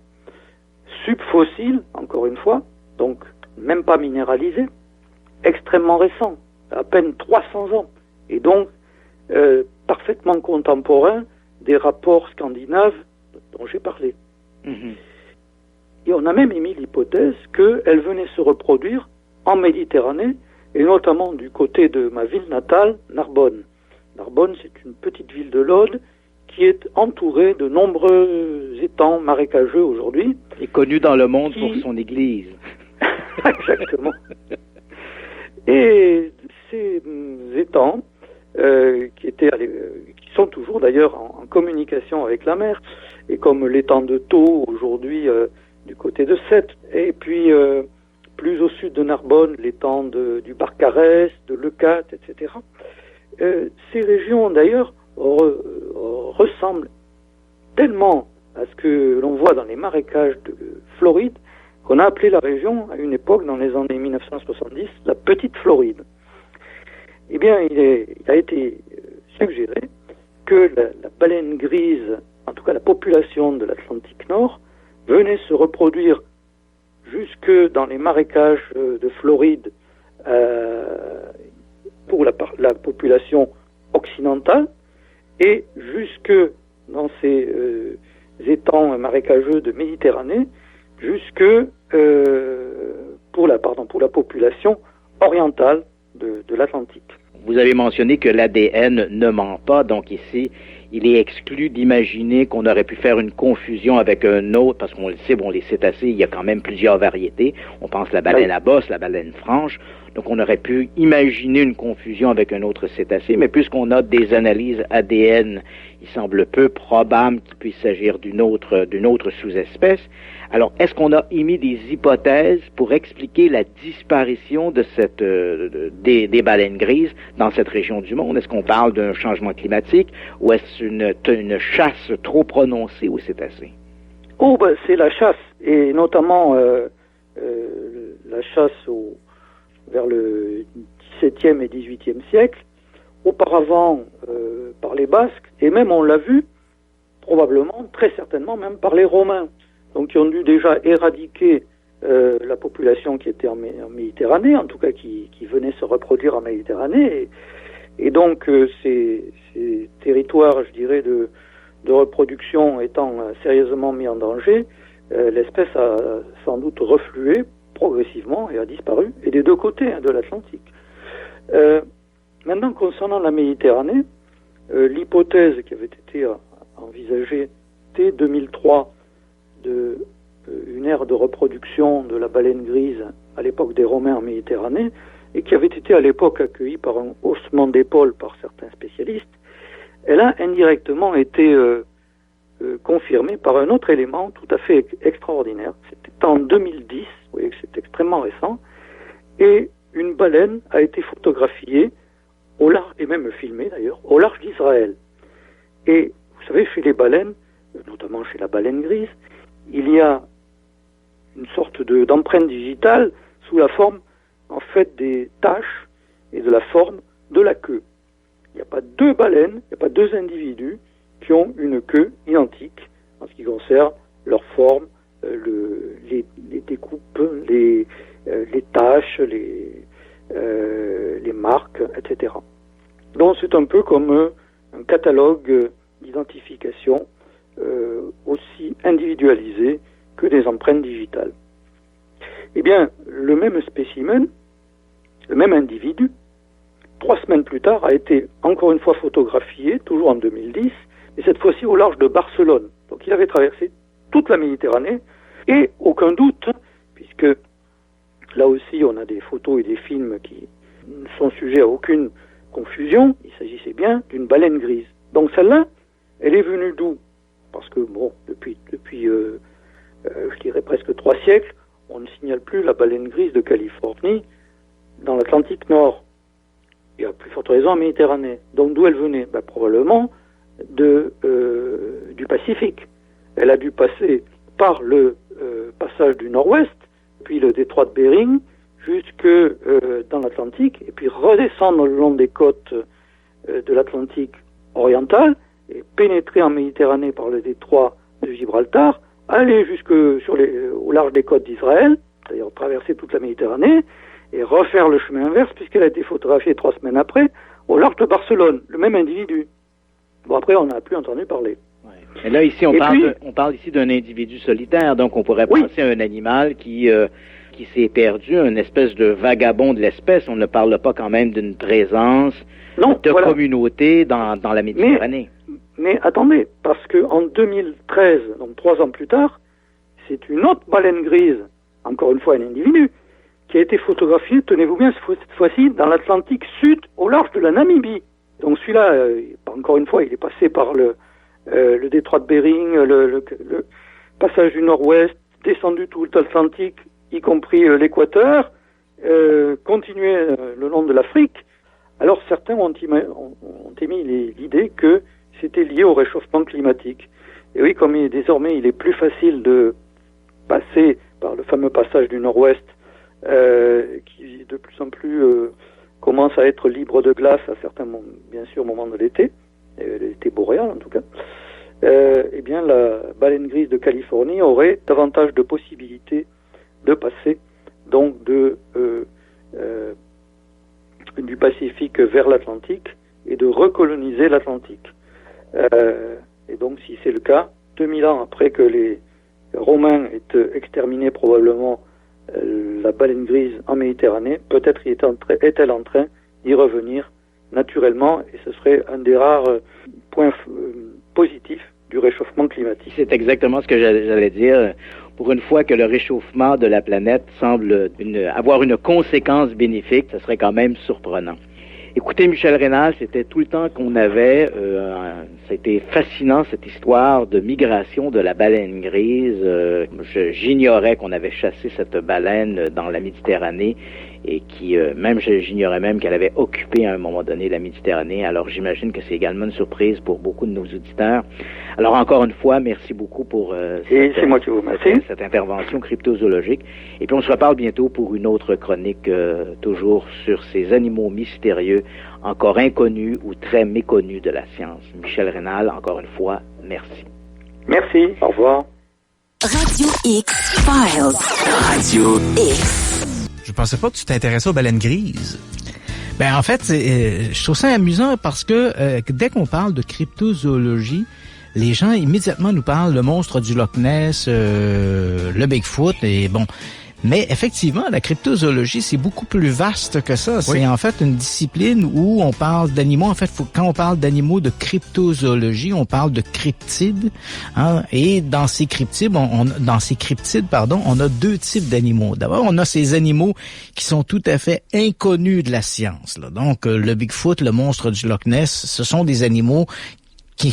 subfossiles, encore une fois, donc même pas minéralisés, extrêmement récents, à peine 300 ans, et donc parfaitement contemporains des rapports scandinaves dont j'ai parlé. Mm-hmm. Et on a même émis l'hypothèse qu'elle venait se reproduire en Méditerranée, et notamment du côté de ma ville natale, Narbonne. Narbonne, c'est une petite ville de l'Aude qui est entourée de nombreux étangs marécageux aujourd'hui. Et connu dans le monde pour son église. Exactement. Et ces étangs, qui sont toujours d'ailleurs en communication avec la mer, et comme l'étang de Thau aujourd'hui du côté de Sète, et puis plus au sud de Narbonne, l'étang du Barcarès, de Leucate, etc. Ces régions d'ailleurs ressemblent tellement à ce que l'on voit dans les marécages de Floride, qu'on a appelé la région, à une époque, dans les années 1970, la Petite Floride. Eh bien, il a été suggéré que la baleine grise, en tout cas la population de l'Atlantique Nord, venait se reproduire jusque dans les marécages de Floride pour la population occidentale, et jusque dans ces étangs marécageux de Méditerranée, jusque pour la population orientale de l'Atlantique. Vous avez mentionné que l'ADN ne ment pas, donc ici, il est exclu d'imaginer qu'on aurait pu faire une confusion avec un autre, parce qu'on le sait, bon, les cétacés, il y a quand même plusieurs variétés. On pense la baleine à bosse, la baleine franche. Donc on aurait pu imaginer une confusion avec un autre cétacé, mais puisqu'on a des analyses ADN, il semble peu probable qu'il puisse s'agir d'une autre sous-espèce. Alors, est-ce qu'on a émis des hypothèses pour expliquer la disparition de des baleines grises dans cette région du monde? Est-ce qu'on parle d'un changement climatique ou est-ce une chasse trop prononcée aux cétacés? Oh, c'est la chasse, et notamment la chasse vers le XVIIe et XVIIIe siècle, auparavant par les Basques, et même on l'a vu, probablement, très certainement même par les Romains, donc qui ont dû déjà éradiquer la population qui était en Méditerranée, en tout cas qui venait se reproduire en Méditerranée, et donc ces territoires, je dirais, de reproduction étant sérieusement mis en danger, l'espèce a sans doute reflué progressivement et a disparu, et des deux côtés de l'Atlantique. Maintenant, concernant la Méditerranée, l'hypothèse qui avait été envisagée dès 2003 une ère de reproduction de la baleine grise à l'époque des Romains en Méditerranée, et qui avait été à l'époque accueillie par un haussement d'épaule par certains spécialistes, elle a indirectement été confirmée par un autre élément tout à fait extraordinaire. C'était en 2010, vous voyez que c'est extrêmement récent, et une baleine a été photographiée au large, et même filmée d'ailleurs, au large d'Israël. Et vous savez, chez les baleines, notamment chez la baleine grise, il y a une sorte d'empreinte digitale sous la forme, en fait, des taches et de la forme de la queue. Il n'y a pas deux baleines, il n'y a pas deux individus qui ont une queue identique en ce qui concerne leur forme, les découpes, les taches, les marques, etc. Donc c'est un peu comme un catalogue d'identification aussi individualisé que des empreintes digitales. Eh bien, le même spécimen, le même individu, 3 semaines plus tard, a été encore une fois photographié, toujours en 2010, et cette fois-ci au large de Barcelone. Donc il avait traversé toute la Méditerranée, et aucun doute, puisque là aussi on a des photos et des films qui ne sont sujets à aucune confusion, il s'agissait bien d'une baleine grise. Donc celle-là, elle est venue d'où? Parce que, bon, depuis je dirais presque 3 siècles, on ne signale plus la baleine grise de Californie dans l'Atlantique Nord. Et à plus forte raison en Méditerranée. Donc d'où elle venait? Probablement du Pacifique. Elle a dû passer par le passage du Nord-Ouest, puis le détroit de Bering, jusque dans l'Atlantique, et puis redescendre le long des côtes de l'Atlantique oriental, et pénétrer en Méditerranée par le détroit de Gibraltar, aller au large des côtes d'Israël, c'est-à-dire traverser toute la Méditerranée, et refaire le chemin inverse, puisqu'elle a été photographiée 3 semaines après, au large de Barcelone, le même individu. Bon, après, on n'a plus entendu parler. Ouais. Et là, ici, on parle ici d'un individu solitaire, donc on pourrait penser à un animal qui s'est perdu, une espèce de vagabond de l'espèce. On ne parle pas quand même d'une présence de communauté dans la Méditerranée. Mais attendez, parce que en 2013, donc 3 ans plus tard, c'est une autre baleine grise, encore une fois un individu, qui a été photographié, tenez-vous bien, cette fois-ci, dans l'Atlantique Sud, au large de la Namibie. Donc celui-là, encore une fois, il est passé par le détroit de Bering, le passage du Nord-Ouest, descendu tout l'Atlantique, y compris l'équateur, continué le long de l'Afrique. Alors certains ont émis l'idée que c'était lié au réchauffement climatique. Et oui, comme désormais il est plus facile de passer par le fameux passage du Nord-Ouest, qui de plus en plus commence à être libre de glace à certains bien sûr moments de l'été boréal en tout cas, eh bien la baleine grise de Californie aurait davantage de possibilités de passer donc du Pacifique vers l'Atlantique et de recoloniser l'Atlantique. Et donc si c'est le cas, 2000 ans après que les Romains aient exterminé probablement la baleine grise en Méditerranée, peut-être est-elle en train d'y revenir naturellement, et ce serait un des rares points positifs du réchauffement climatique. C'est exactement ce que j'allais dire. Pour une fois que le réchauffement de la planète semble avoir une conséquence bénéfique, ce serait quand même surprenant. Écoutez, Michel Rénal, c'était tout le temps qu'on avait. C'était fascinant, cette histoire de migration de la baleine grise. J'ignorais qu'on avait chassé cette baleine dans la Méditerranée et j'ignorais même qu'elle avait occupé à un moment donné la Méditerranée. Alors j'imagine que c'est également une surprise pour beaucoup de nos auditeurs. Alors encore une fois, merci beaucoup pour cette intervention cryptozoologique. Et puis on se reparle bientôt pour une autre chronique, toujours sur ces animaux mystérieux, encore inconnus ou très méconnus de la science. Michel Rénal, encore une fois, merci. Merci, au revoir. Radio X Files. Radio X. Je pensais pas que tu t'intéressais aux baleines grises. Ben en fait, je trouve ça amusant parce que dès qu'on parle de cryptozoologie, les gens immédiatement nous parlent le monstre du Loch Ness, le Bigfoot et bon. Mais effectivement, la cryptozoologie, c'est beaucoup plus vaste que ça. C'est en fait une discipline où on parle d'animaux. En fait, quand on parle d'animaux de cryptozoologie, on parle de cryptides. Hein, et dans ces cryptides, on a 2 types d'animaux. D'abord, on a ces animaux qui sont tout à fait inconnus de la science. Là. Donc, le Bigfoot, le monstre du Loch Ness, ce sont des animaux qui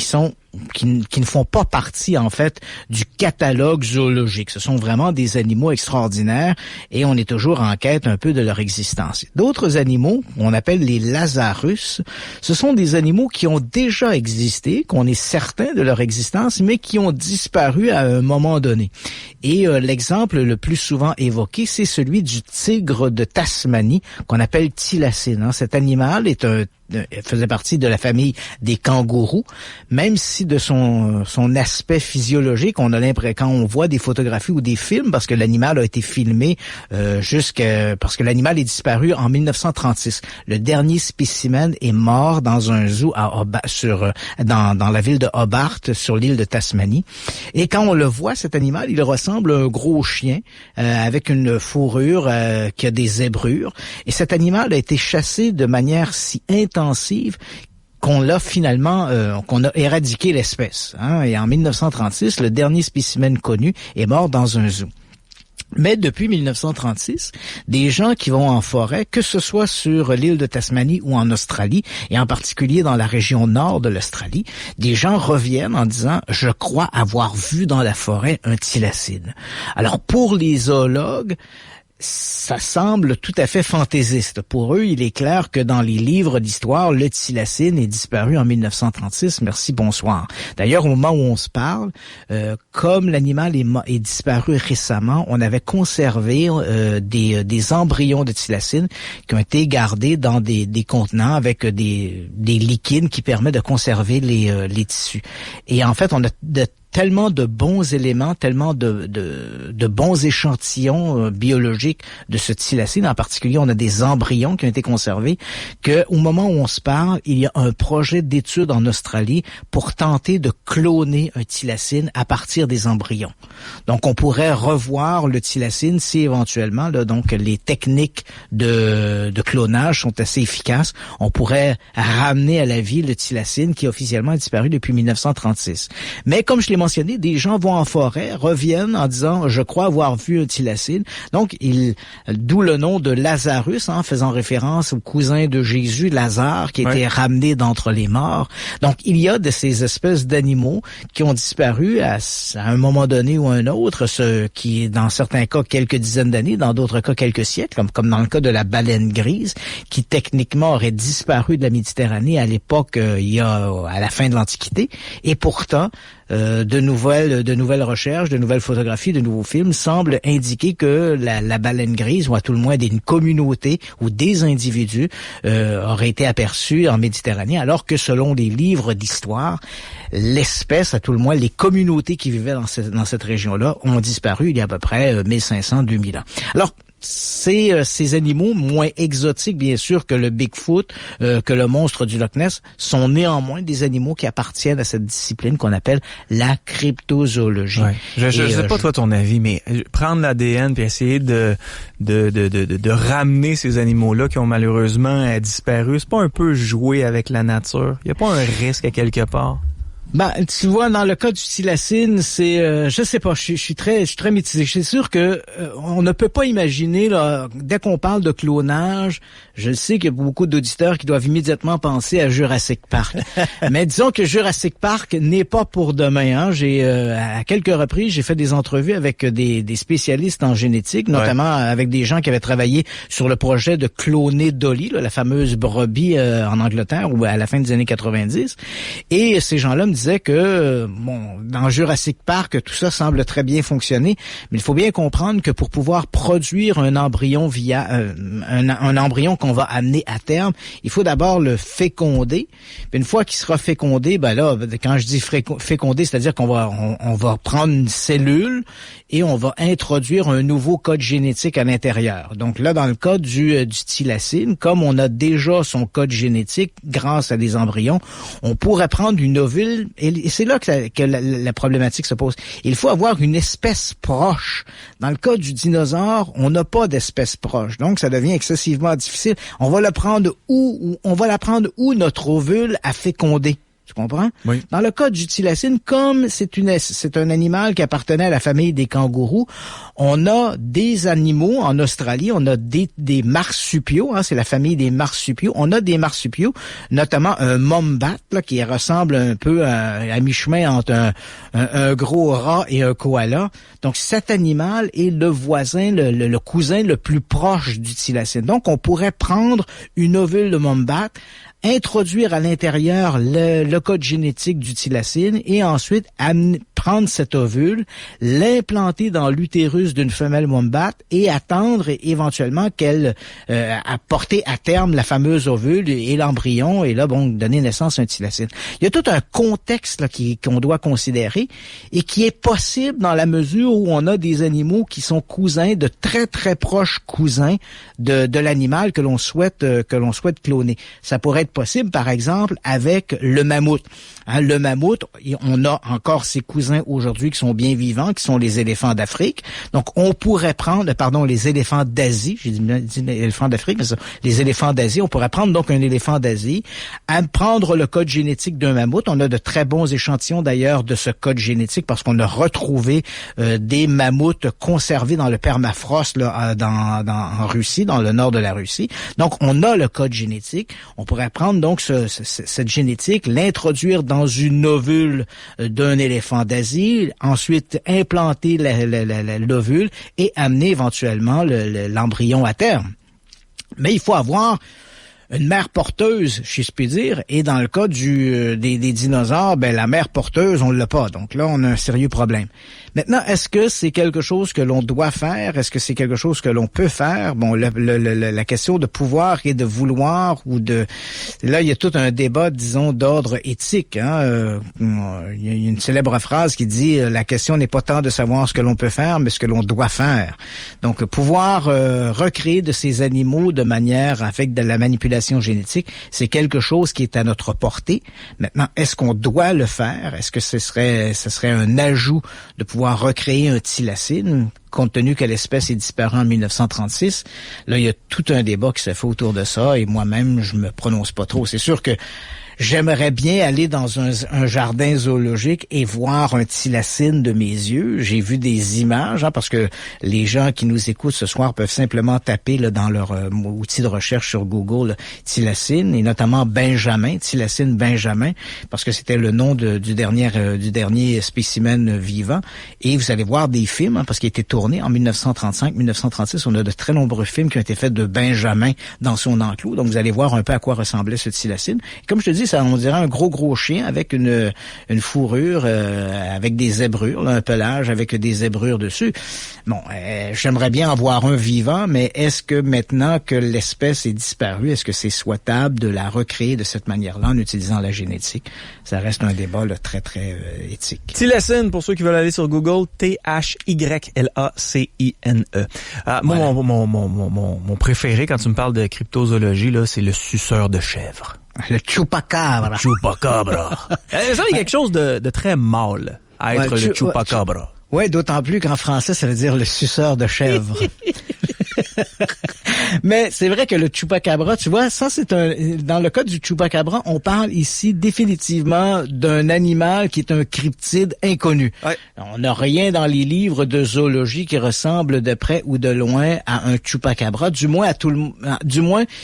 ne font pas partie, en fait, du catalogue zoologique. Ce sont vraiment des animaux extraordinaires et on est toujours en quête un peu de leur existence. D'autres animaux, on appelle les Lazarus, ce sont des animaux qui ont déjà existé, qu'on est certain de leur existence, mais qui ont disparu à un moment donné. Et l'exemple le plus souvent évoqué, c'est celui du tigre de Tasmanie, qu'on appelle thylacine. Cet animal faisait partie de la famille des kangourous, même si de son aspect physiologique, on a l'impression, quand on voit des photographies ou des films, parce que l'animal a été filmé parce que l'animal est disparu en 1936. Le dernier spécimen est mort dans un zoo dans la ville de Hobart, sur l'île de Tasmanie. Et quand on le voit, cet animal, il ressemble à un gros chien avec une fourrure qui a des zébrures. Et cet animal a été chassé de manière si intensive qu'on a éradiqué l'espèce. Hein? Et en 1936, le dernier spécimen connu est mort dans un zoo. Mais depuis 1936, des gens qui vont en forêt, que ce soit sur l'île de Tasmanie ou en Australie, et en particulier dans la région nord de l'Australie, des gens reviennent en disant « Je crois avoir vu dans la forêt un thylacine ». Alors pour les zoologues, ça semble tout à fait fantaisiste. Pour eux, il est clair que dans les livres d'histoire, le thylacine est disparu en 1936. Merci, bonsoir. D'ailleurs, au moment où on se parle, comme l'animal est disparu récemment, on avait conservé des embryons de thylacine qui ont été gardés dans des contenants avec des liquides qui permettent de conserver les tissus. Et en fait, on a de tellement de bons éléments, tellement de bons échantillons biologiques de ce thylacine. En particulier, on a des embryons qui ont été conservés, que au moment où on se parle, il y a un projet d'étude en Australie pour tenter de cloner un thylacine à partir des embryons. Donc, on pourrait revoir le thylacine si éventuellement, là, donc les techniques de clonage sont assez efficaces. On pourrait ramener à la vie le thylacine qui officiellement a disparu depuis 1936. Mais comme je l'ai mentionné, des gens vont en forêt, reviennent en disant « je crois avoir vu un thylacine ». Donc, d'où le nom de Lazarus, faisant référence au cousin de Jésus, Lazare, qui était ramené d'entre les morts. Donc, il y a de ces espèces d'animaux qui ont disparu à un moment donné ou un autre, ce qui est dans certains cas quelques dizaines d'années, dans d'autres cas quelques siècles, comme dans le cas de la baleine grise, qui techniquement aurait disparu de la Méditerranée à l'époque, à la fin de l'Antiquité. Et pourtant, de nouvelles recherches, de nouvelles photographies, de nouveaux films semblent indiquer que la baleine grise, ou à tout le moins une communauté ou des individus, auraient été aperçus en Méditerranée, alors que selon les livres d'histoire, l'espèce, à tout le moins les communautés qui vivaient dans cette région-là, ont disparu il y a à peu près 1500-2000 ans. Alors, ces animaux moins exotiques, bien sûr, que le Bigfoot, que le monstre du Loch Ness, sont néanmoins des animaux qui appartiennent à cette discipline qu'on appelle la cryptozoologie. Ouais. Je sais pas toi ton avis, mais prendre l'ADN puis essayer de ramener ces animaux-là qui ont malheureusement disparu, c'est pas un peu jouer avec la nature? Il y a pas un risque à quelque part? Tu vois, dans le cas du thylacine, c'est, je sais pas, je suis très mitigé. C'est sûr que on ne peut pas imaginer, là, dès qu'on parle de clonage, je sais qu'il y a beaucoup d'auditeurs qui doivent immédiatement penser à Jurassic Park. Mais disons que Jurassic Park n'est pas pour demain. J'ai à quelques reprises, j'ai fait des entrevues avec des spécialistes en génétique, notamment avec des gens qui avaient travaillé sur le projet de cloner Dolly, là, la fameuse brebis en Angleterre, ou à la fin des années 90. Et ces gens-là me disaient que, dans Jurassic Park, tout ça semble très bien fonctionner, mais il faut bien comprendre que pour pouvoir produire un embryon via un embryon qu'on va amener à terme, il faut d'abord le féconder. Puis une fois qu'il sera fécondé, quand je dis fécondé, c'est-à-dire qu'on va prendre une cellule et on va introduire un nouveau code génétique à l'intérieur. Donc là, dans le cas du thylacine, comme on a déjà son code génétique grâce à des embryons, on pourrait prendre une ovule. Et c'est là que la problématique se pose. Il faut avoir une espèce proche. Dans le cas du dinosaure, on n'a pas d'espèce proche. Donc, ça devient excessivement difficile. On va la prendre où notre ovule a fécondé. Tu comprends? Oui. Dans le cas du thylacine, comme c'est un animal qui appartenait à la famille des kangourous, on a des animaux en Australie, on a des marsupiaux, c'est la famille des marsupiaux. On a des marsupiaux, notamment un mombat, là, qui ressemble un peu à mi-chemin entre un gros rat et un koala. Donc, cet animal est le voisin, le cousin le plus proche du thylacine. Donc, on pourrait prendre une ovule de mombat, introduire à l'intérieur le code génétique du thylacine et ensuite prendre cet ovule, l'implanter dans l'utérus d'une femelle wombat et attendre éventuellement qu'elle apporte à terme la fameuse ovule et l'embryon et là, donner naissance à un thylacine. Il y a tout un contexte là qu'on doit considérer et qui est possible dans la mesure où on a des animaux qui sont cousins, de très très proches cousins de l'animal que l'on souhaite cloner. Ça pourrait être possible, par exemple, avec le mammouth. Le mammouth, on a encore ses cousins aujourd'hui qui sont bien vivants, qui sont les éléphants d'Afrique. Donc, on pourrait prendre, les éléphants d'Asie, j'ai dit éléphants d'Afrique, mais ça, les éléphants d'Asie, on pourrait prendre donc un éléphant d'Asie, prendre le code génétique d'un mammouth. On a de très bons échantillons d'ailleurs de ce code génétique parce qu'on a retrouvé des mammouths conservés dans le permafrost là, en Russie, dans le nord de la Russie. Donc, on a le code génétique. On pourrait prendre donc cette génétique, l'introduire dans une ovule d'un éléphant d'Asie, ensuite implanter l'ovule et amener éventuellement l'embryon à terme. Mais il faut avoir une mère porteuse, si je puis dire, et dans le cas des dinosaures, ben la mère porteuse, on l'a pas. Donc là, on a un sérieux problème. Maintenant, est-ce que c'est quelque chose que l'on doit faire? Est-ce que c'est quelque chose que l'on peut faire? Bon, la question de pouvoir et de vouloir ou de... Là, il y a tout un débat, disons, d'ordre éthique. Hein? Il y a une célèbre phrase qui dit « La question n'est pas tant de savoir ce que l'on peut faire, mais ce que l'on doit faire. » Donc, pouvoir recréer de ces animaux de manière avec de la manipulation génétique, c'est quelque chose qui est à notre portée. Maintenant, est-ce qu'on doit le faire? Est-ce que ce serait un ajout de pouvoir recréer un thylacine, compte tenu que l'espèce est disparue en 1936? Là, il y a tout un débat qui se fait autour de ça, et moi-même, je me prononce pas trop. C'est sûr que j'aimerais bien aller dans un jardin zoologique et voir un thylacine de mes yeux. J'ai vu des images, parce que les gens qui nous écoutent ce soir peuvent simplement taper là, dans leur outil de recherche sur Google là, thylacine, et notamment Benjamin, thylacine Benjamin, parce que c'était le nom du dernier spécimen vivant. Et vous allez voir des films, parce qu'il a été tourné en 1935-1936. On a de très nombreux films qui ont été faits de Benjamin dans son enclos. Donc vous allez voir un peu à quoi ressemblait ce thylacine. Et comme je te dis, ça, on dirait un gros chien avec une fourrure, avec des zébrures, là, un pelage avec des zébrures dessus. Bon, j'aimerais bien en voir un vivant, mais est-ce que maintenant que l'espèce est disparue, est-ce que c'est souhaitable de la recréer de cette manière-là en utilisant la génétique? Ça reste un débat là, très éthique. Thylacine, pour ceux qui veulent aller sur Google, Thylacine. Voilà. Mon préféré quand tu me parles de cryptozoologie, là, c'est le suceur de chèvre. Le chupacabra. Chupacabra. Ça, il y a quelque chose de très mâle à être le chupacabra. Ouais, d'autant plus qu'en français, ça veut dire le suceur de chèvre. Mais c'est vrai que le chupacabra, tu vois, ça c'est dans le cas du chupacabra, on parle ici définitivement d'un animal qui est un cryptide inconnu. Ouais. On n'a rien dans les livres de zoologie qui ressemble de près ou de loin à un chupacabra, du moins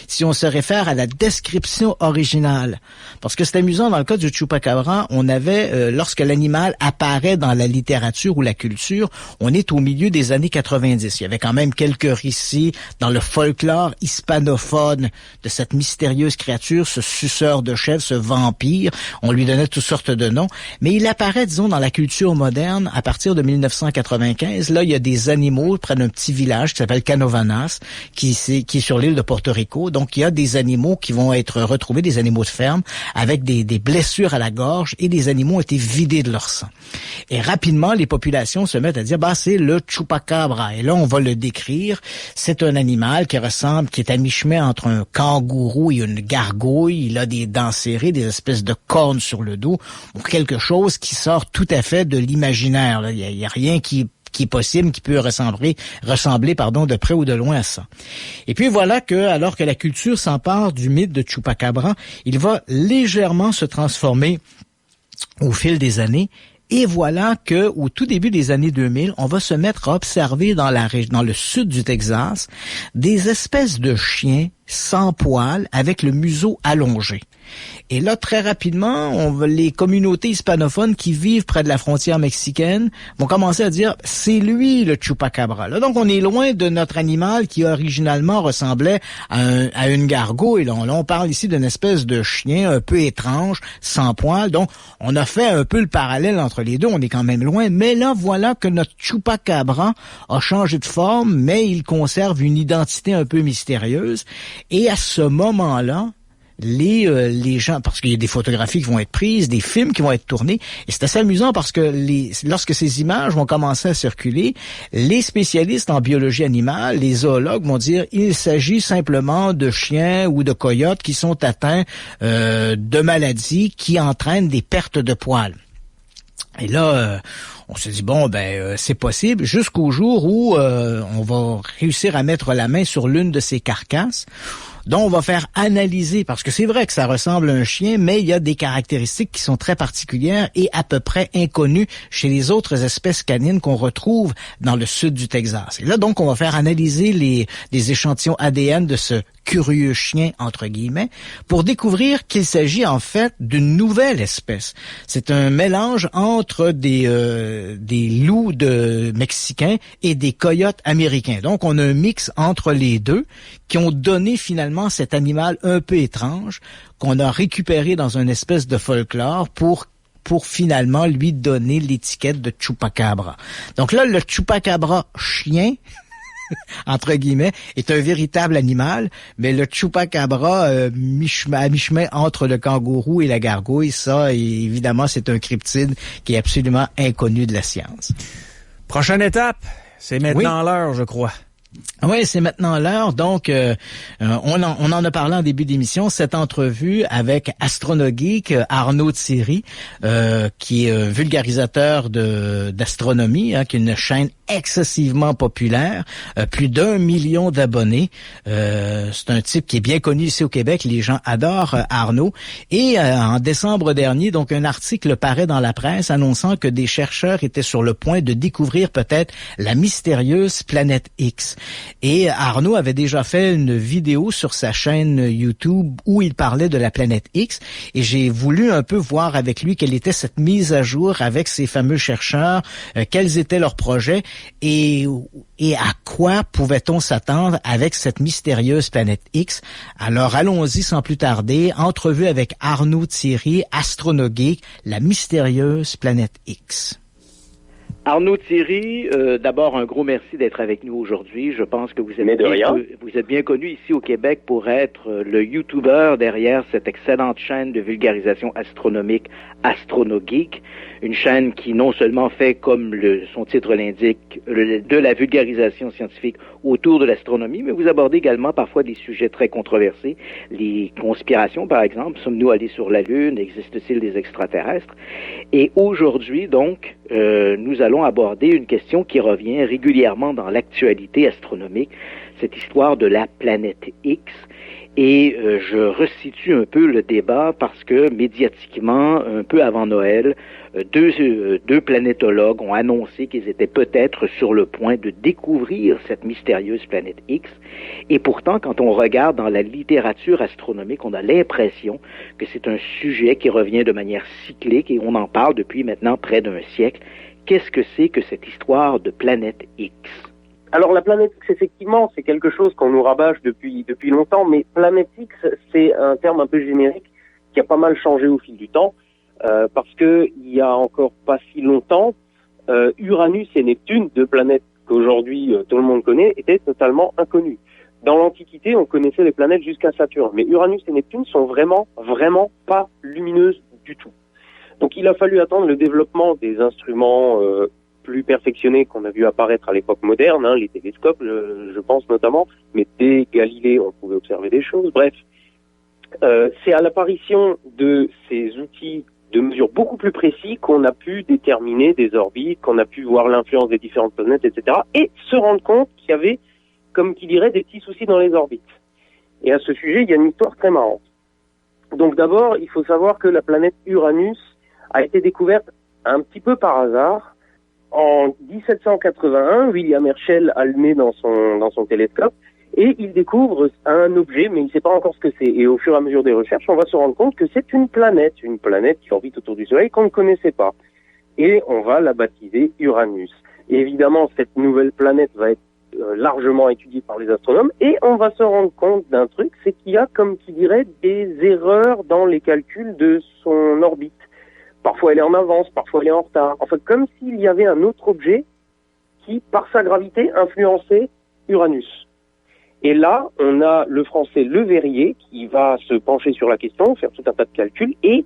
si on se réfère à la description originale. Parce que c'est amusant, dans le cas du chupacabra, on avait, lorsque l'animal apparaît dans la littérature ou la culture, on est au milieu des années 90. Il y avait quand même quelques récits dans le folklore hispanophone de cette mystérieuse créature, ce suceur de chèvre, ce vampire. On lui donnait toutes sortes de noms. Mais il apparaît, disons, dans la culture moderne à partir de 1995. Là, il y a des animaux près d'un petit village qui s'appelle Canovanas, qui est sur l'île de Porto Rico. Donc, il y a des animaux qui vont être retrouvés, des animaux de ferme, avec des blessures à la gorge, et des animaux ont été vidés de leur sang. Et rapidement, les populations se mettent à dire, c'est le chupacabra. Et là, on va le décrire. C'est un animal qui est à mi-chemin entre un kangourou et une gargouille. Il a des dents serrées, des espèces de cornes sur le dos. Donc, quelque chose qui sort tout à fait de l'imaginaire. Il y a rien qui est possible, qui peut ressembler, de près ou de loin à ça. Et puis voilà que, alors que la culture s'empare du mythe de Chupacabra, il va légèrement se transformer au fil des années. Et voilà que, au tout début des années 2000, on va se mettre à observer dans le sud du Texas des espèces de chiens sans poils avec le museau allongé. Et là, très rapidement, les communautés hispanophones qui vivent près de la frontière mexicaine vont commencer à dire, c'est lui le chupacabra. Là, donc, on est loin de notre animal qui originalement ressemblait à une gargouille. Là, on parle ici d'une espèce de chien un peu étrange, sans poils. Donc, on a fait un peu le parallèle entre les deux. On est quand même loin. Mais là, voilà que notre chupacabra a changé de forme, mais il conserve une identité un peu mystérieuse. Et à ce moment-là, les gens, parce qu'il y a des photographies qui vont être prises, des films qui vont être tournés, et c'est assez amusant parce que lorsque ces images vont commencer à circuler, les spécialistes en biologie animale, les zoologues vont dire il s'agit simplement de chiens ou de coyotes qui sont atteints de maladies qui entraînent des pertes de poils. Et là, on se dit, c'est possible, jusqu'au jour où on va réussir à mettre la main sur l'une de ces carcasses, dont on va faire analyser, parce que c'est vrai que ça ressemble à un chien, mais il y a des caractéristiques qui sont très particulières et à peu près inconnues chez les autres espèces canines qu'on retrouve dans le sud du Texas. Et là, donc, on va faire analyser des échantillons ADN de ce curieux chiens, entre guillemets, pour découvrir qu'il s'agit en fait d'une nouvelle espèce. C'est un mélange entre des loups mexicains et des coyotes américains. Donc, on a un mix entre les deux qui ont donné finalement cet animal un peu étrange qu'on a récupéré dans une espèce de folklore pour finalement lui donner l'étiquette de Chupacabra. Donc là, le Chupacabra chien, entre guillemets, est un véritable animal, mais le Chupacabra à mi-chemin entre le kangourou et la gargouille, ça, évidemment, c'est un cryptide qui est absolument inconnu de la science. Prochaine étape, c'est maintenant l'heure, je crois. Oui, c'est maintenant l'heure. Donc, on en a parlé en début d'émission, cette entrevue avec AstronoGeek, Arnaud Thierry, qui est vulgarisateur d'astronomie, qui est une chaîne excessivement populaire, plus d'1 million d'abonnés. C'est un type qui est bien connu ici au Québec. Les gens adorent Arnaud. Et en décembre dernier, donc un article paraît dans la presse annonçant que des chercheurs étaient sur le point de découvrir peut-être la mystérieuse planète X. Et Arnaud avait déjà fait une vidéo sur sa chaîne YouTube où il parlait de la planète X. Et j'ai voulu un peu voir avec lui quelle était cette mise à jour avec ces fameux chercheurs, quels étaient leurs projets et à quoi pouvait-on s'attendre avec cette mystérieuse planète X. Alors allons-y sans plus tarder, entrevue avec Arnaud Thierry, AstronoGeek, la mystérieuse planète X. Arnaud Thierry, d'abord un gros merci d'être avec nous aujourd'hui. Je pense que vous êtes bien connu ici au Québec pour être le YouTuber derrière cette excellente chaîne de vulgarisation astronomique AstronoGeek, une chaîne qui non seulement fait, comme son titre l'indique, de la vulgarisation scientifique autour de l'astronomie, mais vous abordez également parfois des sujets très controversés, les conspirations par exemple, sommes-nous allés sur la Lune, existe-t-il des extraterrestres? Et aujourd'hui donc, nous allons aborder une question qui revient régulièrement dans l'actualité astronomique, cette histoire de la planète X. Et je resitue un peu le débat parce que médiatiquement, un peu avant Noël, deux planétologues ont annoncé qu'ils étaient peut-être sur le point de découvrir cette mystérieuse planète X. Et pourtant, quand on regarde dans la littérature astronomique, on a l'impression que c'est un sujet qui revient de manière cyclique et on en parle depuis maintenant près d'un siècle. Qu'est-ce que c'est que cette histoire de planète X? Alors la planète X, effectivement, c'est quelque chose qu'on nous rabâche depuis longtemps, mais planète X, c'est un terme un peu générique qui a pas mal changé au fil du temps, parce que il y a encore pas si longtemps, Uranus et Neptune, deux planètes qu'aujourd'hui tout le monde connaît, étaient totalement inconnues. Dans l'Antiquité, on connaissait les planètes jusqu'à Saturne, mais Uranus et Neptune sont vraiment pas lumineuses du tout. Donc il a fallu attendre le développement des instruments plus perfectionnés qu'on a vu apparaître à l'époque moderne, les télescopes, je pense notamment, mais dès Galilée, on pouvait observer des choses. Bref, c'est à l'apparition de ces outils de mesure beaucoup plus précis qu'on a pu déterminer des orbites, qu'on a pu voir l'influence des différentes planètes, etc., et se rendre compte qu'il y avait, comme qui dirait, des petits soucis dans les orbites. Et à ce sujet, il y a une histoire très marrante. Donc d'abord, il faut savoir que la planète Uranus a été découverte un petit peu par hasard. En 1781, William Herschel a le nez dans son télescope et il découvre un objet, mais il ne sait pas encore ce que c'est. Et au fur et à mesure des recherches, on va se rendre compte que c'est une planète qui orbite autour du Soleil qu'on ne connaissait pas. Et on va la baptiser Uranus. Et évidemment, cette nouvelle planète va être largement étudiée par les astronomes et on va se rendre compte d'un truc, c'est qu'il y a, comme qui dirait, des erreurs dans les calculs de son orbite. Parfois elle est en avance, parfois elle est en retard. Enfin, comme s'il y avait un autre objet qui, par sa gravité, influençait Uranus. Et là, on a le français Le Verrier qui va se pencher sur la question, faire tout un tas de calculs, et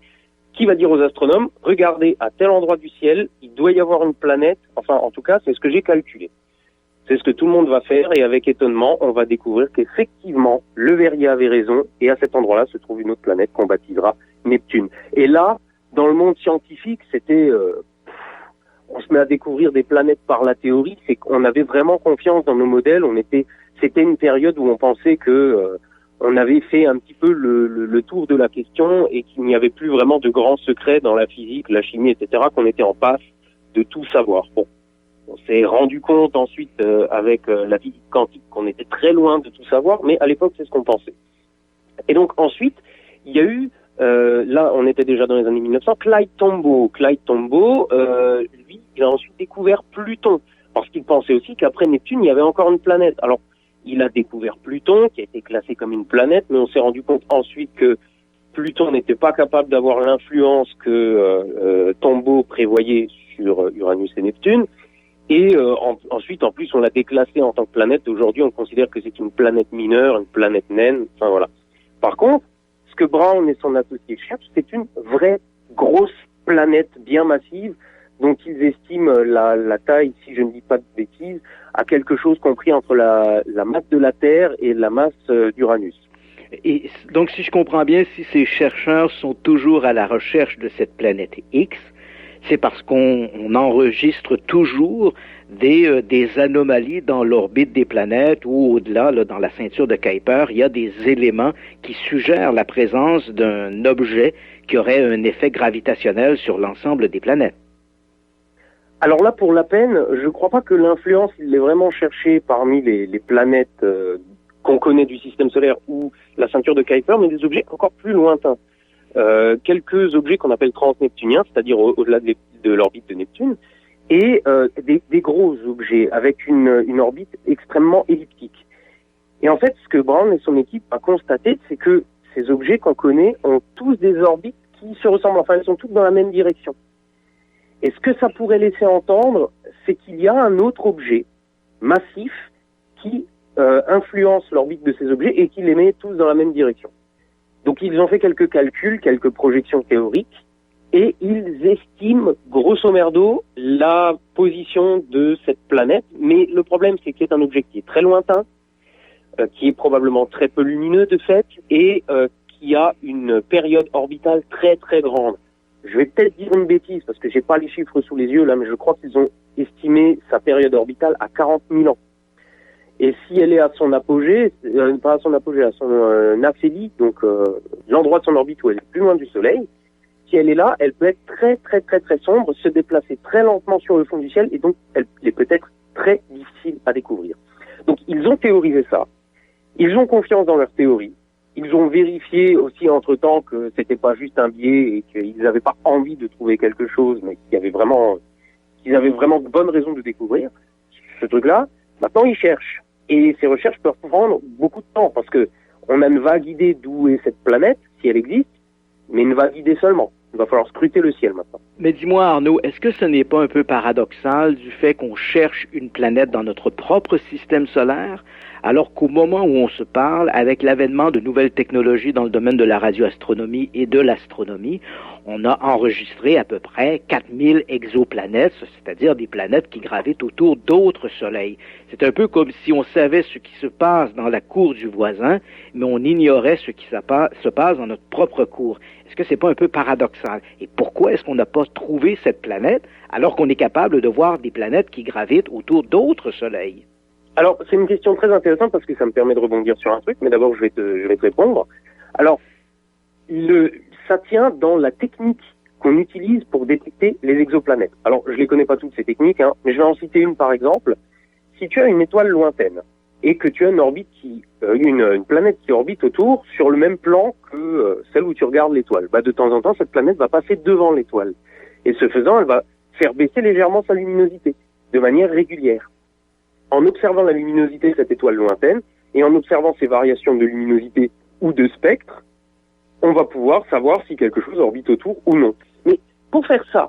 qui va dire aux astronomes, regardez, à tel endroit du ciel, il doit y avoir une planète, enfin, en tout cas, c'est ce que j'ai calculé. C'est ce que tout le monde va faire, et avec étonnement, on va découvrir qu'effectivement, Le Verrier avait raison, et à cet endroit-là se trouve une autre planète qu'on baptisera Neptune. Et là, dans le monde scientifique, c'était, on se met à découvrir des planètes par la théorie, c'est qu'on avait vraiment confiance dans nos modèles, c'était une période où on pensait que on avait fait un petit peu le tour de la question et qu'il n'y avait plus vraiment de grands secrets dans la physique, la chimie, etc., qu'on était en passe de tout savoir. Bon, On s'est rendu compte ensuite avec la physique quantique qu'on était très loin de tout savoir, mais à l'époque c'est ce qu'on pensait. Et donc ensuite, il y a eu, là on était déjà dans les années 1900, Clyde Tombaugh. Clyde Tombaugh, lui, il a ensuite découvert Pluton, parce qu'il pensait aussi qu'après Neptune, il y avait encore une planète. Alors, il a découvert Pluton, qui a été classé comme une planète, mais on s'est rendu compte ensuite que Pluton n'était pas capable d'avoir l'influence que Tombaugh prévoyait sur Uranus et Neptune. Et ensuite, en plus, on l'a déclassé en tant que planète. Aujourd'hui, on considère que c'est une planète mineure, une planète naine. Enfin, voilà. Par contre, ce que Brown et son associé cherchent, c'est une vraie grosse planète bien massive dont ils estiment la taille, si je ne dis pas de bêtises, à quelque chose compris entre la masse de la Terre et la masse d'Uranus. Et donc, si je comprends bien, si ces chercheurs sont toujours à la recherche de cette planète X, c'est parce qu'on enregistre toujours des anomalies dans l'orbite des planètes ou au-delà, là, dans la ceinture de Kuiper, il y a des éléments qui suggèrent la présence d'un objet qui aurait un effet gravitationnel sur l'ensemble des planètes. Alors là, pour la peine, je ne crois pas que l'influence, il l'ait vraiment cherchée parmi les planètes qu'on connaît du système solaire ou la ceinture de Kuiper, mais des objets encore plus lointains. Quelques objets qu'on appelle transneptuniens, c'est-à-dire au-delà de l'orbite de Neptune, et des gros objets avec une orbite extrêmement elliptique. Et en fait, ce que Brown et son équipe a constaté, c'est que ces objets qu'on connaît ont tous des orbites qui se ressemblent, enfin elles sont toutes dans la même direction. Et ce que ça pourrait laisser entendre, c'est qu'il y a un autre objet massif qui influence l'orbite de ces objets et qui les met tous dans la même direction. Donc ils ont fait quelques calculs, quelques projections théoriques, et ils estiment grosso merdo la position de cette planète. Mais le problème, c'est que c'est un objet qui est très lointain, qui est probablement très peu lumineux de fait, et qui a une période orbitale très très grande. Je vais peut-être dire une bêtise, parce que j'ai pas les chiffres sous les yeux là, mais je crois qu'ils ont estimé sa période orbitale à 40 000 ans. Et si elle est à son apogée, pas à son apogée, à son aphélie, donc l'endroit de son orbite où elle est plus loin du Soleil, si elle est là, elle peut être très très très très sombre, se déplacer très lentement sur le fond du ciel, et donc elle est peut-être très difficile à découvrir. Donc ils ont théorisé ça, ils ont confiance dans leur théorie, ils ont vérifié aussi entre-temps que c'était pas juste un biais et qu'ils n'avaient pas envie de trouver quelque chose, mais qu'ils avaient vraiment de bonnes raisons de découvrir ce truc-là. Maintenant, ils cherchent. Et ces recherches peuvent prendre beaucoup de temps parce que on a une vague idée d'où est cette planète, si elle existe, mais une vague idée seulement. Il va falloir scruter le ciel maintenant. Mais dis-moi Arnaud, est-ce que ce n'est pas un peu paradoxal du fait qu'on cherche une planète dans notre propre système solaire, alors qu'au moment où on se parle, avec l'avènement de nouvelles technologies dans le domaine de la radioastronomie et de l'astronomie, on a enregistré à peu près 4000 exoplanètes, c'est-à-dire des planètes qui gravitent autour d'autres soleils. C'est un peu comme si on savait ce qui se passe dans la cour du voisin, mais on ignorait ce qui se passe dans notre propre cour. Est-ce que c'est pas un peu paradoxal? Et pourquoi est-ce qu'on n'a pas trouvé cette planète alors qu'on est capable de voir des planètes qui gravitent autour d'autres soleils? Alors, c'est une question très intéressante parce que ça me permet de rebondir sur un truc, mais d'abord je vais te répondre. Alors, ça tient dans la technique qu'on utilise pour détecter les exoplanètes. Alors, je les connais pas toutes ces techniques, hein, mais je vais en citer une par exemple. Si tu as une étoile lointaine et que tu as une orbite une planète qui orbite autour sur le même plan que celle où tu regardes l'étoile, bah de temps en temps cette planète va passer devant l'étoile et ce faisant, elle va faire baisser légèrement sa luminosité de manière régulière. En observant la luminosité de cette étoile lointaine et en observant ces variations de luminosité ou de spectre, on va pouvoir savoir si quelque chose orbite autour ou non. Mais pour faire ça,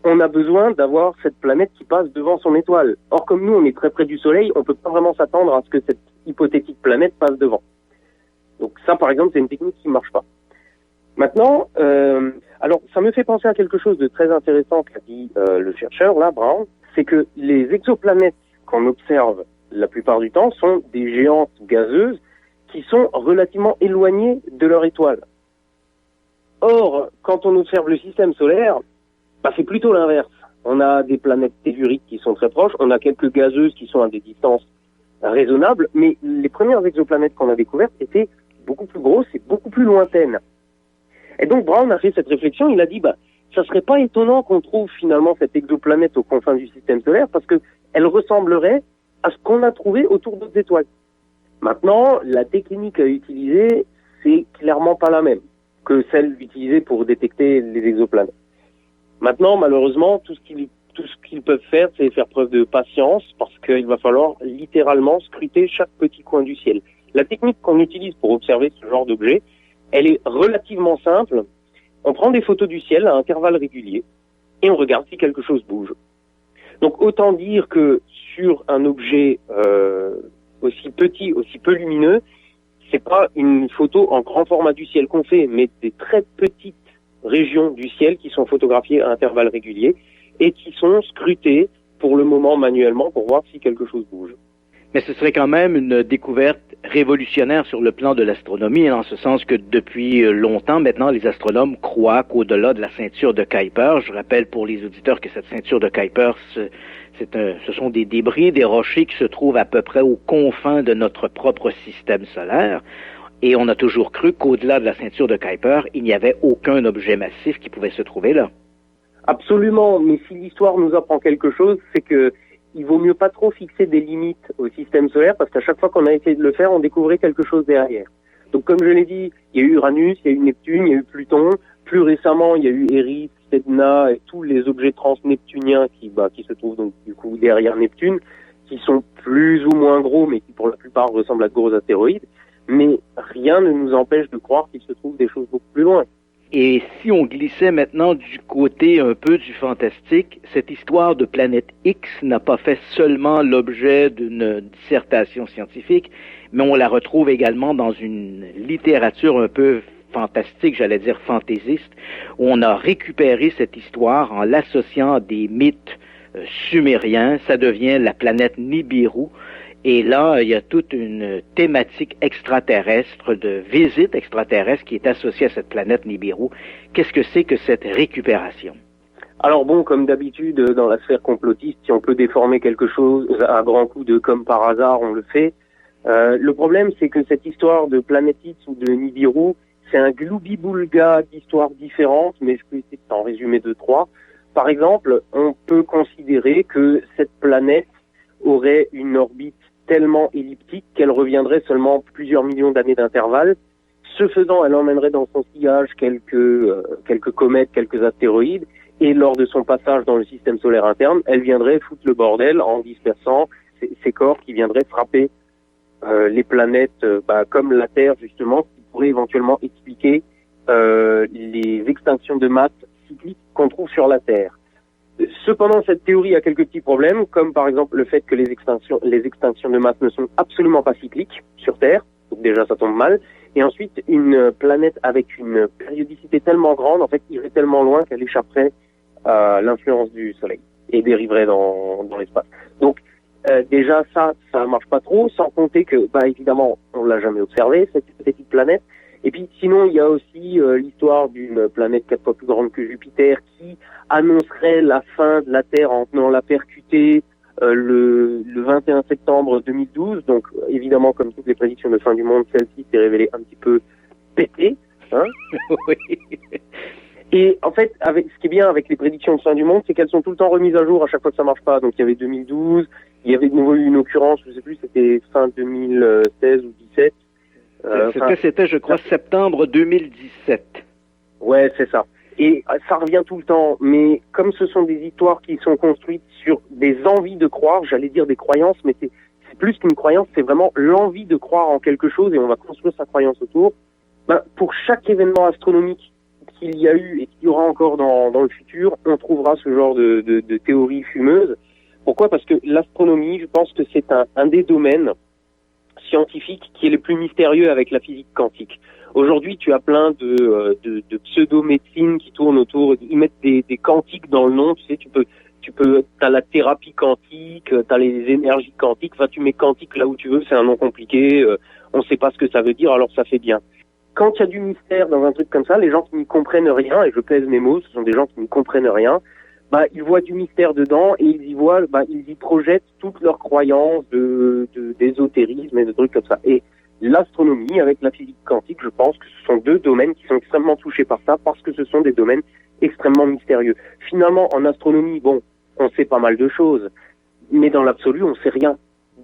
on a besoin d'avoir cette planète qui passe devant son étoile. Or, comme nous, on est très près du Soleil, on peut pas vraiment s'attendre à ce que cette hypothétique planète passe devant. Donc ça, par exemple, c'est une technique qui marche pas. Maintenant, alors ça me fait penser à quelque chose de très intéressant qu'a dit le chercheur, là, Brown, c'est que les exoplanètes qu'on observe la plupart du temps sont des géantes gazeuses qui sont relativement éloignées de leur étoile. Or, quand on observe le système solaire, bah, c'est plutôt l'inverse. On a des planètes telluriques qui sont très proches, on a quelques gazeuses qui sont à des distances raisonnables, mais les premières exoplanètes qu'on a découvertes étaient beaucoup plus grosses et beaucoup plus lointaines. Et donc Brown a fait cette réflexion, il a dit, bah, ça serait pas étonnant qu'on trouve finalement cette exoplanète aux confins du système solaire, parce que elle ressemblerait à ce qu'on a trouvé autour d'autres étoiles. Maintenant, la technique à utiliser, c'est clairement pas la même que celle utilisée pour détecter les exoplanètes. Maintenant, malheureusement, tout ce qu'ils peuvent faire, c'est faire preuve de patience, parce qu'il va falloir littéralement scruter chaque petit coin du ciel. La technique qu'on utilise pour observer ce genre d'objet, elle est relativement simple. On prend des photos du ciel à intervalles réguliers et on regarde si quelque chose bouge. Donc autant dire que sur un objet aussi petit, aussi peu lumineux, c'est pas une photo en grand format du ciel qu'on fait, mais des très petites régions du ciel qui sont photographiées à intervalles réguliers et qui sont scrutées pour le moment manuellement pour voir si quelque chose bouge. Mais ce serait quand même une découverte révolutionnaire sur le plan de l'astronomie, en ce sens que depuis longtemps maintenant, les astronomes croient qu'au-delà de la ceinture de Kuiper, je rappelle pour les auditeurs que cette ceinture de Kuiper, ce sont des débris, des rochers qui se trouvent à peu près aux confins de notre propre système solaire. Et on a toujours cru qu'au-delà de la ceinture de Kuiper, il n'y avait aucun objet massif qui pouvait se trouver là. Absolument, mais si l'histoire nous apprend quelque chose, c'est que il vaut mieux pas trop fixer des limites au système solaire, parce qu'à chaque fois qu'on a essayé de le faire, on découvrait quelque chose derrière. Donc comme je l'ai dit, il y a eu Uranus, il y a eu Neptune, il y a eu Pluton. Plus récemment, il y a eu Eris, Sedna et tous les objets transneptuniens qui se trouvent donc du coup derrière Neptune, qui sont plus ou moins gros, mais qui pour la plupart ressemblent à de gros astéroïdes. Mais rien ne nous empêche de croire qu'il se trouve des choses beaucoup plus loin. Et si on glissait maintenant du côté un peu du fantastique, cette histoire de planète X n'a pas fait seulement l'objet d'une dissertation scientifique, mais on la retrouve également dans une littérature un peu fantastique, j'allais dire fantaisiste, où on a récupéré cette histoire en l'associant à des mythes sumériens. Ça devient la planète Nibiru. Et là, il y a toute une thématique extraterrestre, de visite extraterrestre qui est associée à cette planète Nibiru. Qu'est-ce que c'est que cette récupération? Alors bon, comme d'habitude, dans la sphère complotiste, si on peut déformer quelque chose à grands coups de comme par hasard, on le fait. Le problème, c'est que cette histoire de planète X ou de Nibiru, c'est un gloubi-boulga d'histoires différentes, mais je peux essayer de t'en résumer 2-3. Par exemple, on peut considérer que cette planète aurait une orbite tellement elliptique qu'elle reviendrait seulement plusieurs millions d'années d'intervalle. Ce faisant, elle emmènerait dans son sillage quelques comètes, quelques astéroïdes, et lors de son passage dans le système solaire interne, elle viendrait foutre le bordel en dispersant ces corps qui viendraient frapper les planètes comme la Terre, justement, qui pourrait éventuellement expliquer les extinctions de masse cycliques qu'on trouve sur la Terre. Cependant, cette théorie a quelques petits problèmes, comme par exemple le fait que les extinctions de masse ne sont absolument pas cycliques sur Terre, donc déjà ça tombe mal, et ensuite une planète avec une périodicité tellement grande, en fait, irait tellement loin qu'elle échapperait à l'influence du Soleil et dériverait dans l'espace. Donc déjà ça marche pas trop, sans compter que, évidemment, on l'a jamais observé, cette petite planète. Et puis sinon, il y a aussi l'histoire d'une planète 4 fois plus grande que Jupiter qui annoncerait la fin de la Terre en venant la percuter le 21 septembre 2012. Donc évidemment, comme toutes les prédictions de fin du monde, celle-ci s'est révélée un petit peu pétée. Hein. Oui. Et en fait, ce qui est bien avec les prédictions de fin du monde, c'est qu'elles sont tout le temps remises à jour à chaque fois que ça marche pas. Donc il y avait 2012, il y avait de nouveau eu une occurrence, je sais plus, c'était fin 2016 ou 17. C'était, je crois, septembre 2017. Ouais, c'est ça. Et ça revient tout le temps, mais comme ce sont des histoires qui sont construites sur des envies de croire, j'allais dire des croyances, mais c'est plus qu'une croyance, c'est vraiment l'envie de croire en quelque chose et on va construire sa croyance autour. Pour chaque événement astronomique qu'il y a eu et qu'il y aura encore dans le futur, on trouvera ce genre de théories fumeuses. Pourquoi? Parce que l'astronomie, je pense que c'est un des domaines scientifique qui est le plus mystérieux avec la physique quantique. Aujourd'hui, tu as plein de pseudo-médecine qui tournent autour, ils mettent des quantiques dans le nom, tu sais, t'as la thérapie quantique, t'as les énergies quantiques, tu mets quantique là où tu veux, c'est un nom compliqué, on sait pas ce que ça veut dire, alors ça fait bien. Quand il y a du mystère dans un truc comme ça, les gens qui n'y comprennent rien, et je pèse mes mots, ce sont des gens qui n'y comprennent rien, ils voient du mystère dedans et ils y projettent toutes leurs croyances d'ésotérisme et de trucs comme ça. Et l'astronomie avec la physique quantique, je pense que ce sont deux domaines qui sont extrêmement touchés par ça parce que ce sont des domaines extrêmement mystérieux. Finalement, en astronomie, bon, on sait pas mal de choses, mais dans l'absolu, on sait rien.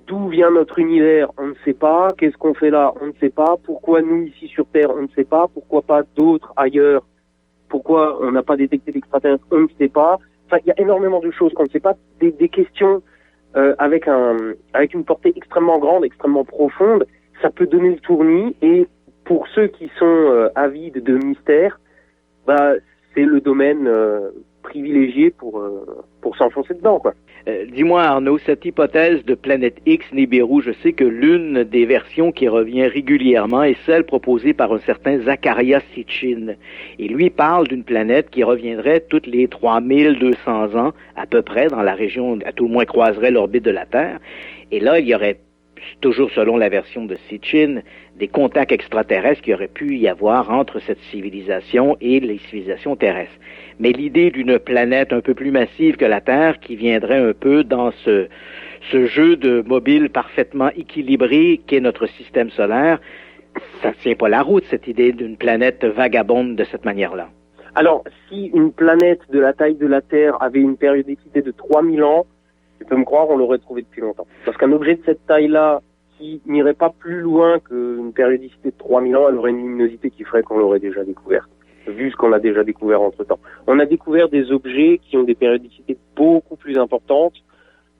D'où vient notre univers, on ne sait pas. Qu'est-ce qu'on fait là, on ne sait pas. Pourquoi nous, ici sur Terre, on ne sait pas. Pourquoi pas d'autres ailleurs. Pourquoi on n'a pas détecté d'extraterrestres, on ne sait pas. Enfin, il y a énormément de choses qu'on ne sait pas. Des questions avec une portée extrêmement grande, extrêmement profonde. Ça peut donner le tournis. Et pour ceux qui sont avides de mystère, bah, c'est le domaine privilégié pour s'enfoncer dedans, quoi. Dis-moi, Arnaud, cette hypothèse de planète X, Nibiru, je sais que l'une des versions qui revient régulièrement est celle proposée par un certain Zecharia Sitchin. Et lui parle d'une planète qui reviendrait toutes les 3200 ans, à peu près, dans la région, à tout le moins croiserait l'orbite de la Terre. Et là, il y aurait, toujours selon la version de Sitchin, des contacts extraterrestres qui auraient pu y avoir entre cette civilisation et les civilisations terrestres. Mais l'idée d'une planète un peu plus massive que la Terre, qui viendrait un peu dans ce jeu de mobile parfaitement équilibré qu'est notre système solaire, ça ne tient pas la route, cette idée d'une planète vagabonde de cette manière-là. Alors, si une planète de la taille de la Terre avait une périodicité de 3000 ans, tu peux me croire, on l'aurait trouvé depuis longtemps. Parce qu'un objet de cette taille-là, qui n'irait pas plus loin qu'une périodicité de 3000 ans, elle aurait une luminosité qui ferait qu'on l'aurait déjà découverte, vu ce qu'on a déjà découvert entre-temps. On a découvert des objets qui ont des périodicités beaucoup plus importantes,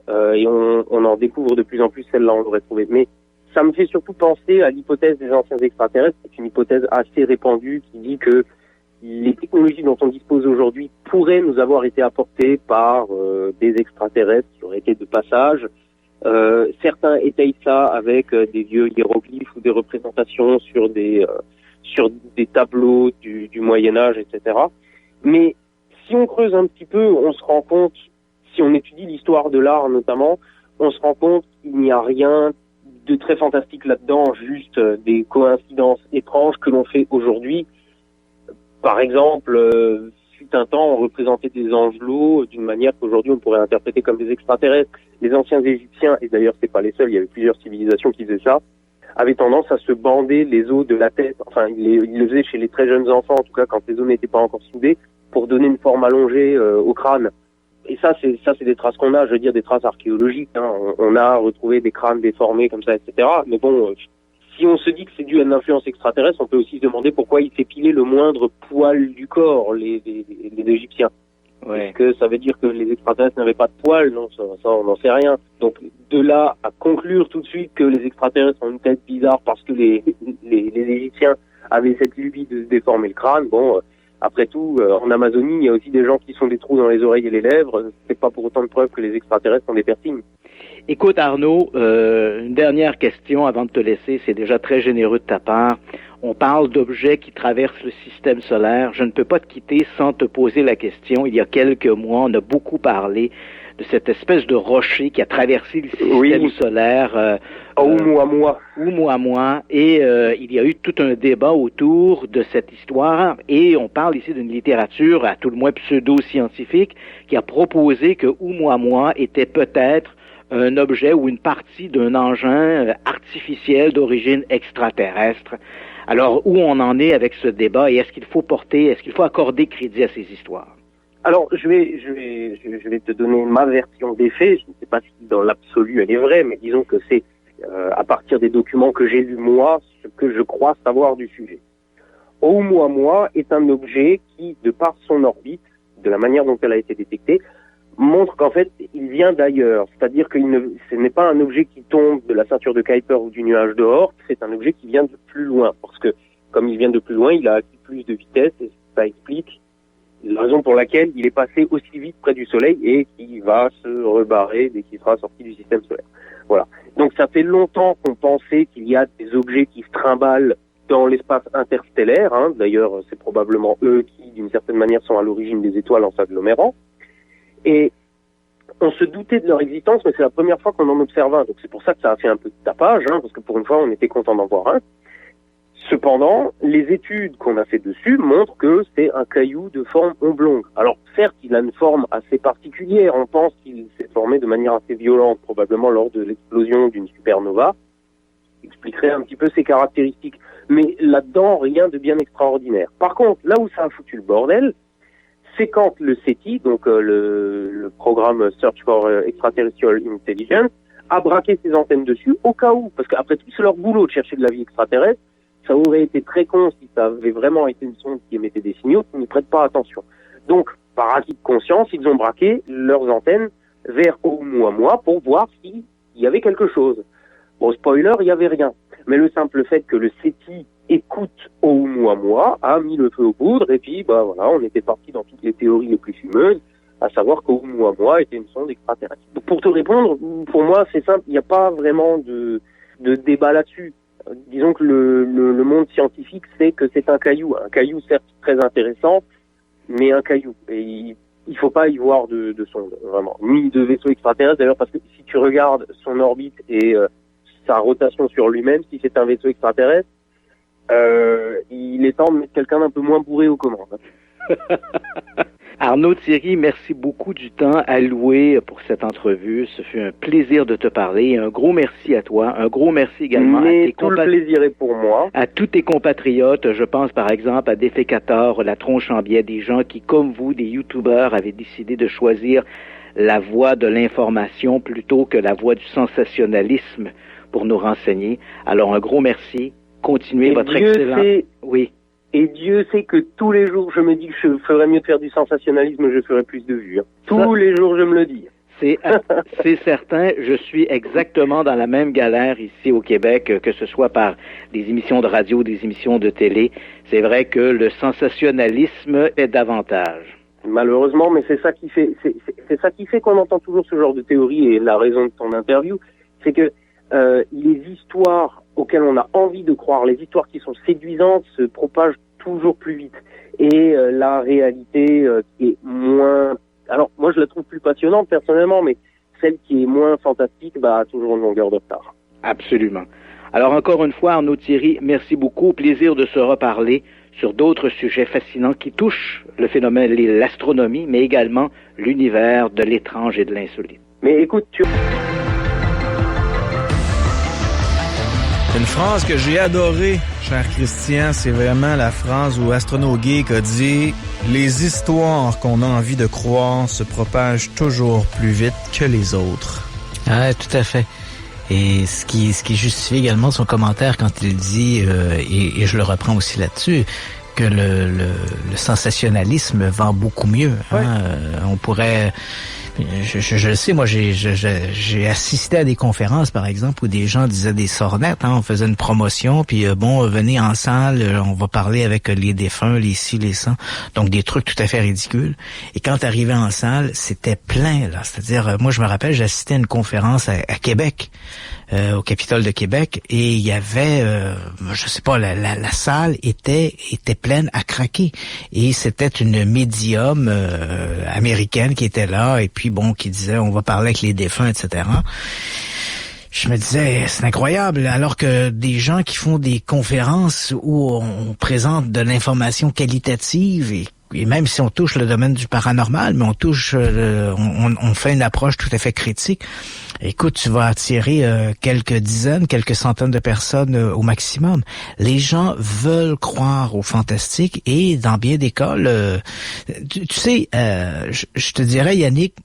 et on en découvre de plus en plus, celle-là on l'aurait trouvée. Mais ça me fait surtout penser à l'hypothèse des anciens extraterrestres, c'est une hypothèse assez répandue qui dit que les technologies dont on dispose aujourd'hui pourraient nous avoir été apportées par des extraterrestres qui auraient été de passage. Certains étayent ça avec des vieux hiéroglyphes ou des représentations sur des tableaux du Moyen-Âge, etc. Mais si on creuse un petit peu, on se rend compte, si on étudie l'histoire de l'art notamment, on se rend compte qu'il n'y a rien de très fantastique là-dedans, juste des coïncidences étranges que l'on fait aujourd'hui. Par exemple, fut un temps, on représentait des angelots d'une manière qu'aujourd'hui on pourrait interpréter comme des extraterrestres. Les anciens Égyptiens, et d'ailleurs c'est pas les seuls, il y avait plusieurs civilisations qui faisaient ça, avaient tendance à se bander les os de la tête. Enfin, ils le faisaient chez les très jeunes enfants, en tout cas quand les os n'étaient pas encore soudés, pour donner une forme allongée au crâne. Et ça c'est des traces qu'on a, je veux dire des traces archéologiques. Hein. On a retrouvé des crânes déformés comme ça, etc. Mais bon, si on se dit que c'est dû à une influence extraterrestre, on peut aussi se demander pourquoi ils s'épilaient le moindre poil du corps, les Égyptiens. Ouais. Est-ce que ça veut dire que les extraterrestres n'avaient pas de poils? Non, ça on n'en sait rien. Donc de là à conclure tout de suite que les extraterrestres ont une tête bizarre parce que les Égyptiens avaient cette lubie de déformer le crâne, bon... Après tout, en Amazonie, il y a aussi des gens qui sont des trous dans les oreilles et les lèvres. C'est pas pour autant de preuve que les extraterrestres ont des piercings. Écoute Arnaud, une dernière question avant de te laisser. C'est déjà très généreux de ta part. On parle d'objets qui traversent le système solaire. Je ne peux pas te quitter sans te poser la question. Il y a quelques mois, on a beaucoup parlé de cette espèce de rocher qui a traversé le système solaire. Oumuamua. Et il y a eu tout un débat autour de cette histoire. Et on parle ici d'une littérature, à tout le moins pseudo-scientifique, qui a proposé que Oumuamua était peut-être un objet ou une partie d'un engin artificiel d'origine extraterrestre. Alors, où on en est avec ce débat et est-ce qu'il faut accorder crédit à ces histoires? Alors, je vais te donner ma version des faits. Je ne sais pas si dans l'absolu elle est vraie, mais disons que c'est à partir des documents que j'ai lus moi, ce que je crois savoir du sujet. Oumuamua est un objet qui, de par son orbite, de la manière dont elle a été détectée, montre qu'en fait, il vient d'ailleurs. C'est-à-dire que ce n'est pas un objet qui tombe de la ceinture de Kuiper ou du nuage de Oort, c'est un objet qui vient de plus loin. Parce que, comme il vient de plus loin, il a acquis plus de vitesse et ça explique la raison pour laquelle il est passé aussi vite près du Soleil et qui va se rebarrer dès qu'il sera sorti du système solaire. Voilà. Donc ça fait longtemps qu'on pensait qu'il y a des objets qui se trimballent dans l'espace interstellaire. Hein. D'ailleurs, c'est probablement eux qui, d'une certaine manière, sont à l'origine des étoiles en s'agglomérant. Et on se doutait de leur existence, mais c'est la première fois qu'on en observe un. Donc c'est pour ça que ça a fait un peu de tapage, hein, parce que pour une fois, on était content d'en voir un. Cependant, les études qu'on a fait dessus montrent que c'est un caillou de forme oblongue. Alors, certes, il a une forme assez particulière. On pense qu'il s'est formé de manière assez violente, probablement lors de l'explosion d'une supernova. Expliquerait un petit peu ses caractéristiques. Mais là-dedans, rien de bien extraordinaire. Par contre, là où ça a foutu le bordel, c'est quand le SETI, donc le programme Search for Extraterrestrial Intelligence, a braqué ses antennes dessus au cas où, parce qu'après tout, c'est leur boulot de chercher de la vie extraterrestre. Ça aurait été très con si ça avait vraiment été une sonde qui émettait des signaux qui n'y prêtent pas attention. Donc, par acquis de conscience, ils ont braqué leurs antennes vers Oumuamua pour voir s'il y avait quelque chose. Bon, spoiler, il n'y avait rien. Mais le simple fait que le SETI écoute Oumuamua a mis le feu aux poudres, et puis, bah voilà, on était parti dans toutes les théories les plus fumeuses, à savoir qu'Oumuamua était une sonde extraterrestre. Donc, pour te répondre, pour moi, c'est simple, il n'y a pas vraiment de débat là-dessus. Disons que le monde scientifique sait que c'est un caillou certes très intéressant, mais un caillou. Et il faut pas y voir de sonde, vraiment, ni de vaisseau extraterrestre d'ailleurs, parce que si tu regardes son orbite et sa rotation sur lui-même, si c'est un vaisseau extraterrestre, il est temps de mettre quelqu'un d'un peu moins bourré aux commandes. Arnaud Thierry, merci beaucoup du temps alloué pour cette entrevue. Ce fut un plaisir de te parler. Un gros merci à toi. Un gros merci également tout le plaisir est pour moi. À tous tes compatriotes. Je pense par exemple à Défécator, La Tronche en Biais, des gens qui, comme vous, des youtubeurs, avaient décidé de choisir la voie de l'information plutôt que la voie du sensationnalisme pour nous renseigner. Alors un gros merci. Continuez votre excellent... Oui. Et Dieu sait que tous les jours, je me dis que je ferais mieux de faire du sensationnalisme, je ferais plus de vues. Tous les jours, je me le dis. C'est certain. Je suis exactement dans la même galère ici au Québec, que ce soit par des émissions de radio, des émissions de télé. C'est vrai que le sensationnalisme est davantage. Malheureusement, mais c'est ça qui fait qu'on entend toujours ce genre de théorie, et la raison de ton interview, c'est que les histoires auxquelles on a envie de croire, les histoires qui sont séduisantes se propagent toujours plus vite. Et la réalité qui est moins... Alors, moi, je la trouve plus passionnante, personnellement, mais celle qui est moins fantastique, a toujours une longueur de retard. Absolument. Alors, encore une fois, Arnaud Thierry, merci beaucoup. Au plaisir de se reparler sur d'autres sujets fascinants qui touchent le phénomène, l'astronomie, mais également l'univers de l'étrange et de l'insolite. Mais écoute, Une phrase que j'ai adorée, cher Christian, c'est vraiment la phrase où AstronoGeek a dit « Les histoires qu'on a envie de croire se propagent toujours plus vite que les autres. » Ah, tout à fait. Et ce qui justifie également son commentaire quand il dit, et je le reprends aussi là-dessus, que le sensationnalisme vend beaucoup mieux. Hein? Ouais. On pourrait... Je le sais, moi j'ai assisté à des conférences par exemple où des gens disaient des sornettes, on faisait une promotion, puis venez en salle, on va parler avec les défunts, les ci, les ça, donc des trucs tout à fait ridicules. Et quand t'arrivais en salle, c'était plein là, c'est-à-dire moi je me rappelle, j'ai assisté à une conférence à Québec, au Capitole de Québec, et il y avait, je sais pas, la salle était pleine à craquer, et c'était une médium américaine qui était là, et puis qui disait on va parler avec les défunts, etc. Je me disais, c'est incroyable, alors que des gens qui font des conférences où on présente de l'information qualitative et même si on touche le domaine du paranormal, mais on touche, on fait une approche tout à fait critique. Écoute, tu vas attirer quelques dizaines, quelques centaines de personnes au maximum. Les gens veulent croire au fantastique et dans bien des cas, tu sais, je te dirais, Yannick,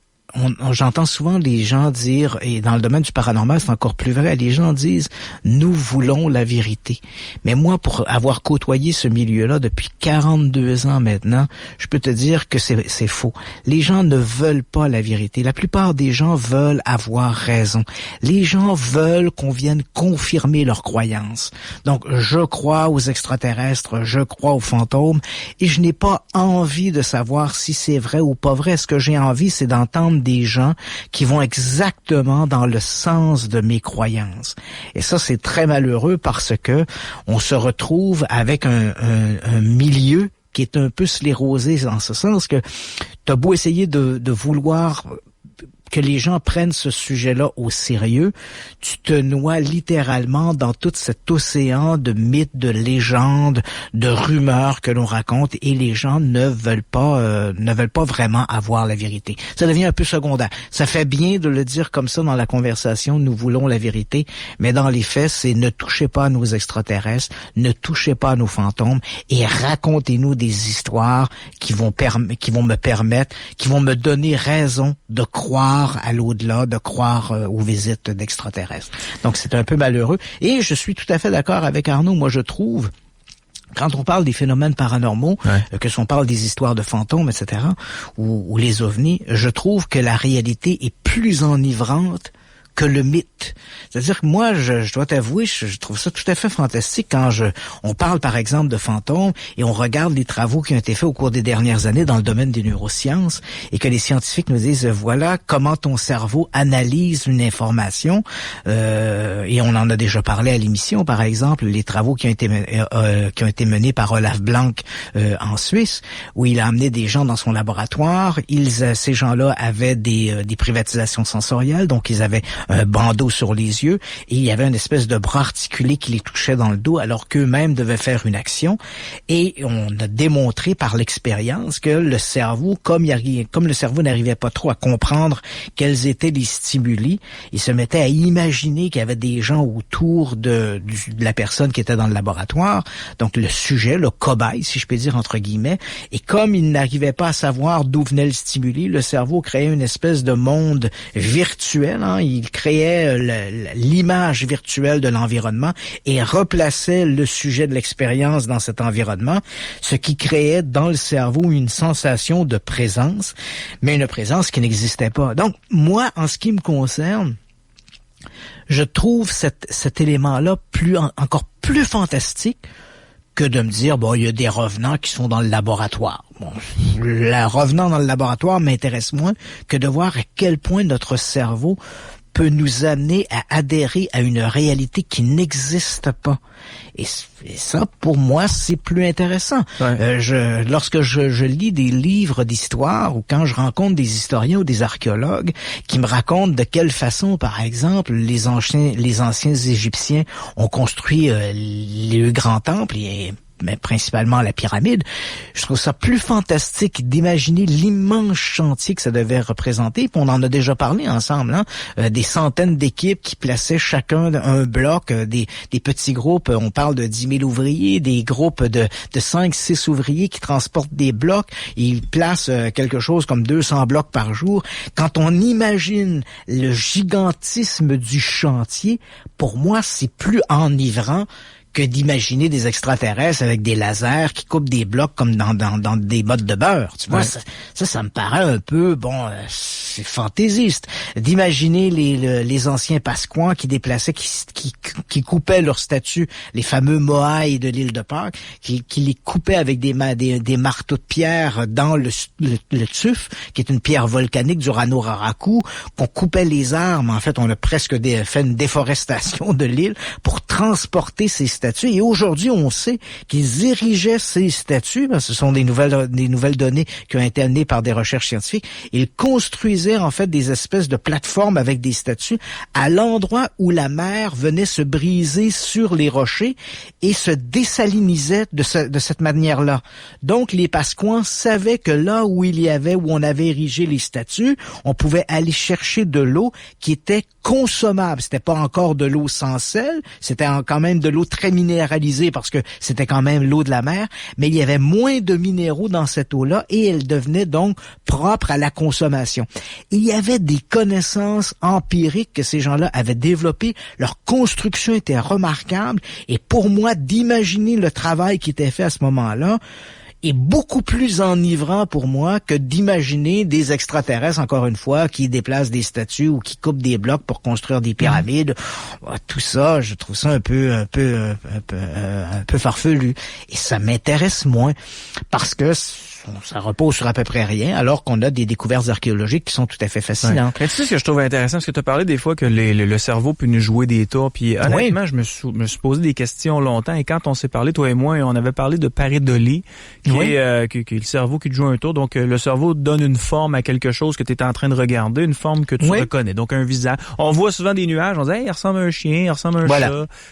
j'entends souvent les gens dire, et dans le domaine du paranormal, c'est encore plus vrai, les gens disent « nous voulons la vérité ». Mais moi, pour avoir côtoyé ce milieu-là depuis 42 ans maintenant, je peux te dire que c'est faux. Les gens ne veulent pas la vérité. La plupart des gens veulent avoir raison. Les gens veulent qu'on vienne confirmer leurs croyances. Donc, je crois aux extraterrestres, je crois aux fantômes, et je n'ai pas envie de savoir si c'est vrai ou pas vrai. Ce que j'ai envie, c'est d'entendre des gens qui vont exactement dans le sens de mes croyances. Et ça, c'est très malheureux parce que on se retrouve avec un milieu qui est un peu sclérosé dans ce sens que t'as beau essayer de vouloir que les gens prennent ce sujet-là au sérieux, tu te noies littéralement dans tout cet océan de mythes, de légendes, de rumeurs que l'on raconte, et les gens ne veulent pas vraiment avoir la vérité. Ça devient un peu secondaire. Ça fait bien de le dire comme ça dans la conversation, nous voulons la vérité, mais dans les faits, c'est ne touchez pas à nos extraterrestres, ne touchez pas à nos fantômes, et racontez-nous des histoires qui vont me donner raison de croire à l'au-delà, de croire aux visites d'extraterrestres. Donc c'est un peu malheureux. Et je suis tout à fait d'accord avec Arnaud. Moi, je trouve, quand on parle des phénomènes paranormaux, que si on parle des histoires de fantômes, etc., ou les ovnis, je trouve que la réalité est plus enivrante que le mythe. C'est-à-dire que moi, je dois t'avouer, je trouve ça tout à fait fantastique quand on parle par exemple de fantômes et on regarde les travaux qui ont été faits au cours des dernières années dans le domaine des neurosciences et que les scientifiques nous disent voilà comment ton cerveau analyse une information, et on en a déjà parlé à l'émission, par exemple les travaux qui ont été menés par Olaf Blank en Suisse, où il a amené des gens dans son laboratoire. Ces gens-là avaient des privatisations sensorielles, donc ils avaient un bandeau sur les yeux et il y avait une espèce de bras articulé qui les touchait dans le dos alors qu'eux-mêmes devaient faire une action, et on a démontré par l'expérience que le cerveau, comme le cerveau n'arrivait pas trop à comprendre quels étaient les stimuli, il se mettait à imaginer qu'il y avait des gens autour de la personne qui était dans le laboratoire, donc le sujet, le cobaye si je peux dire entre guillemets, et comme il n'arrivait pas à savoir d'où venait le stimuli, le cerveau créait une espèce de monde virtuel, il créait l'image virtuelle de l'environnement et replaçait le sujet de l'expérience dans cet environnement, ce qui créait dans le cerveau une sensation de présence, mais une présence qui n'existait pas. Donc, moi, en ce qui me concerne, je trouve cet élément-là encore plus fantastique que de me dire, il y a des revenants qui sont dans le laboratoire. Le revenant dans le laboratoire m'intéresse moins que de voir à quel point notre cerveau peut nous amener à adhérer à une réalité qui n'existe pas. Et ça, pour moi, c'est plus intéressant. Lorsque je lis des livres d'histoire ou quand je rencontre des historiens ou des archéologues qui me racontent de quelle façon, par exemple, les anciens Égyptiens ont construit le grand temple mais principalement la pyramide, je trouve ça plus fantastique d'imaginer l'immense chantier que ça devait représenter. Puis on en a déjà parlé ensemble, des centaines d'équipes qui plaçaient chacun un bloc, des petits groupes, on parle de 10 000 ouvriers, des groupes de 5-6 ouvriers qui transportent des blocs, ils placent quelque chose comme 200 blocs par jour. Quand on imagine le gigantisme du chantier, pour moi, c'est plus enivrant que d'imaginer des extraterrestres avec des lasers qui coupent des blocs comme dans des bottes de beurre. Tu vois, ça me paraît un peu, c'est fantaisiste. D'imaginer les anciens Pasquans qui déplaçaient, qui coupaient leurs statues, les fameux Moai de l'île de Pâques, qui les coupaient avec des marteaux de pierre dans le tuf, qui est une pierre volcanique du Rano-Raraku, qu'on coupait les arbres. En fait, on a presque fait une déforestation de l'île pour transporter ces statues. Et aujourd'hui, on sait qu'ils érigeaient ces statues, parce que ce sont des nouvelles données qui ont été amenées par des recherches scientifiques. Ils construisaient en fait des espèces de plateformes avec des statues à l'endroit où la mer venait se briser sur les rochers et se désalinisait de cette manière-là. Donc, les Pasquans savaient que là où on avait érigé les statues, on pouvait aller chercher de l'eau qui était consommable. C'était pas encore de l'eau sans sel, c'était quand même de l'eau très minéralisée parce que c'était quand même l'eau de la mer, mais il y avait moins de minéraux dans cette eau-là et elle devenait donc propre à la consommation. Il y avait des connaissances empiriques que ces gens-là avaient développées, leur construction était remarquable et pour moi, d'imaginer le travail qui était fait à ce moment-là, est beaucoup plus enivrant pour moi que d'imaginer des extraterrestres, encore une fois, qui déplacent des statues ou qui coupent des blocs pour construire des pyramides. Tout ça, je trouve ça un peu farfelu. Et ça m'intéresse moins parce que ça repose sur à peu près rien, alors qu'on a des découvertes archéologiques qui sont tout à fait fascinantes. Ouais. Tu sais ce que je trouve intéressant, parce que tu as parlé des fois que le cerveau peut nous jouer des tours, puis honnêtement, je me suis posé des questions longtemps, et quand on s'est parlé, toi et moi, on avait parlé de pareidolie, qui est le cerveau qui te joue un tour. Donc, le cerveau donne une forme à quelque chose que tu es en train de regarder, une forme que tu reconnais, donc un visage. On voit souvent des nuages, on dit « il ressemble à un chien, il ressemble à un